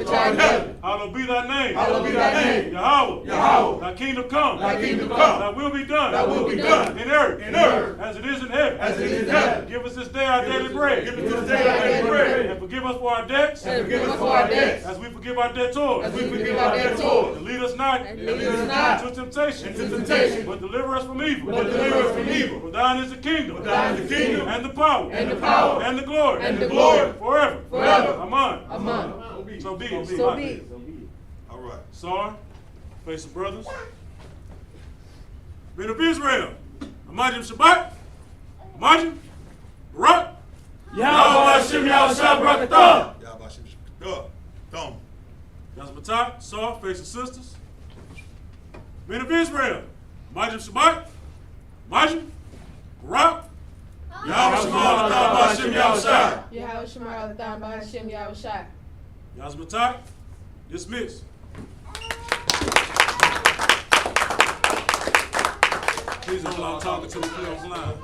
Speaker 4: hallowed be thy name.
Speaker 5: Hallowed be thy name.
Speaker 4: Yahweh,
Speaker 5: Yahweh.
Speaker 4: thy kingdom come.
Speaker 5: Thy kingdom come.
Speaker 4: Thy will be done.
Speaker 5: Thy will be done.
Speaker 4: In earth.
Speaker 5: In earth.
Speaker 4: As it is in heaven.
Speaker 5: As it is in heaven.
Speaker 4: Give us this day our daily bread.
Speaker 5: Give us this day our daily bread.
Speaker 4: And forgive us for our debts.
Speaker 11: And forgive us for our debts.
Speaker 4: As we forgive our debtors.
Speaker 11: As we forgive our debtors.
Speaker 4: And lead us not.
Speaker 11: And lead us not
Speaker 4: into temptation.
Speaker 5: Into temptation.
Speaker 4: But deliver us from evil.
Speaker 5: But deliver us from evil.
Speaker 4: For thine is the kingdom.
Speaker 5: For thine is the kingdom.
Speaker 4: And the power.
Speaker 11: And the power.
Speaker 4: And the glory.
Speaker 11: And the glory.
Speaker 4: Forever.
Speaker 11: Forever.
Speaker 4: Amen.
Speaker 11: Amen.
Speaker 4: So be it.
Speaker 11: So be it.
Speaker 5: All right.
Speaker 4: Sar, face of brothers. Men of Israel, Imagine Shabbat, Imagine, Barak, Yahweh Hashem Yahushua Barakatah.
Speaker 5: Yahweh Hashem Barakatah. Thumb.
Speaker 4: Yazbatat, Sar, face of sisters. Men of Israel, Imagine Shabbat, Imagine, Barak, Yahweh Hashem Yahushua.
Speaker 10: Yahweh Shemar Al-Tham B'Hashem Yahushua.
Speaker 4: Yazbatat, dismiss. Please don't allow talking to the close line.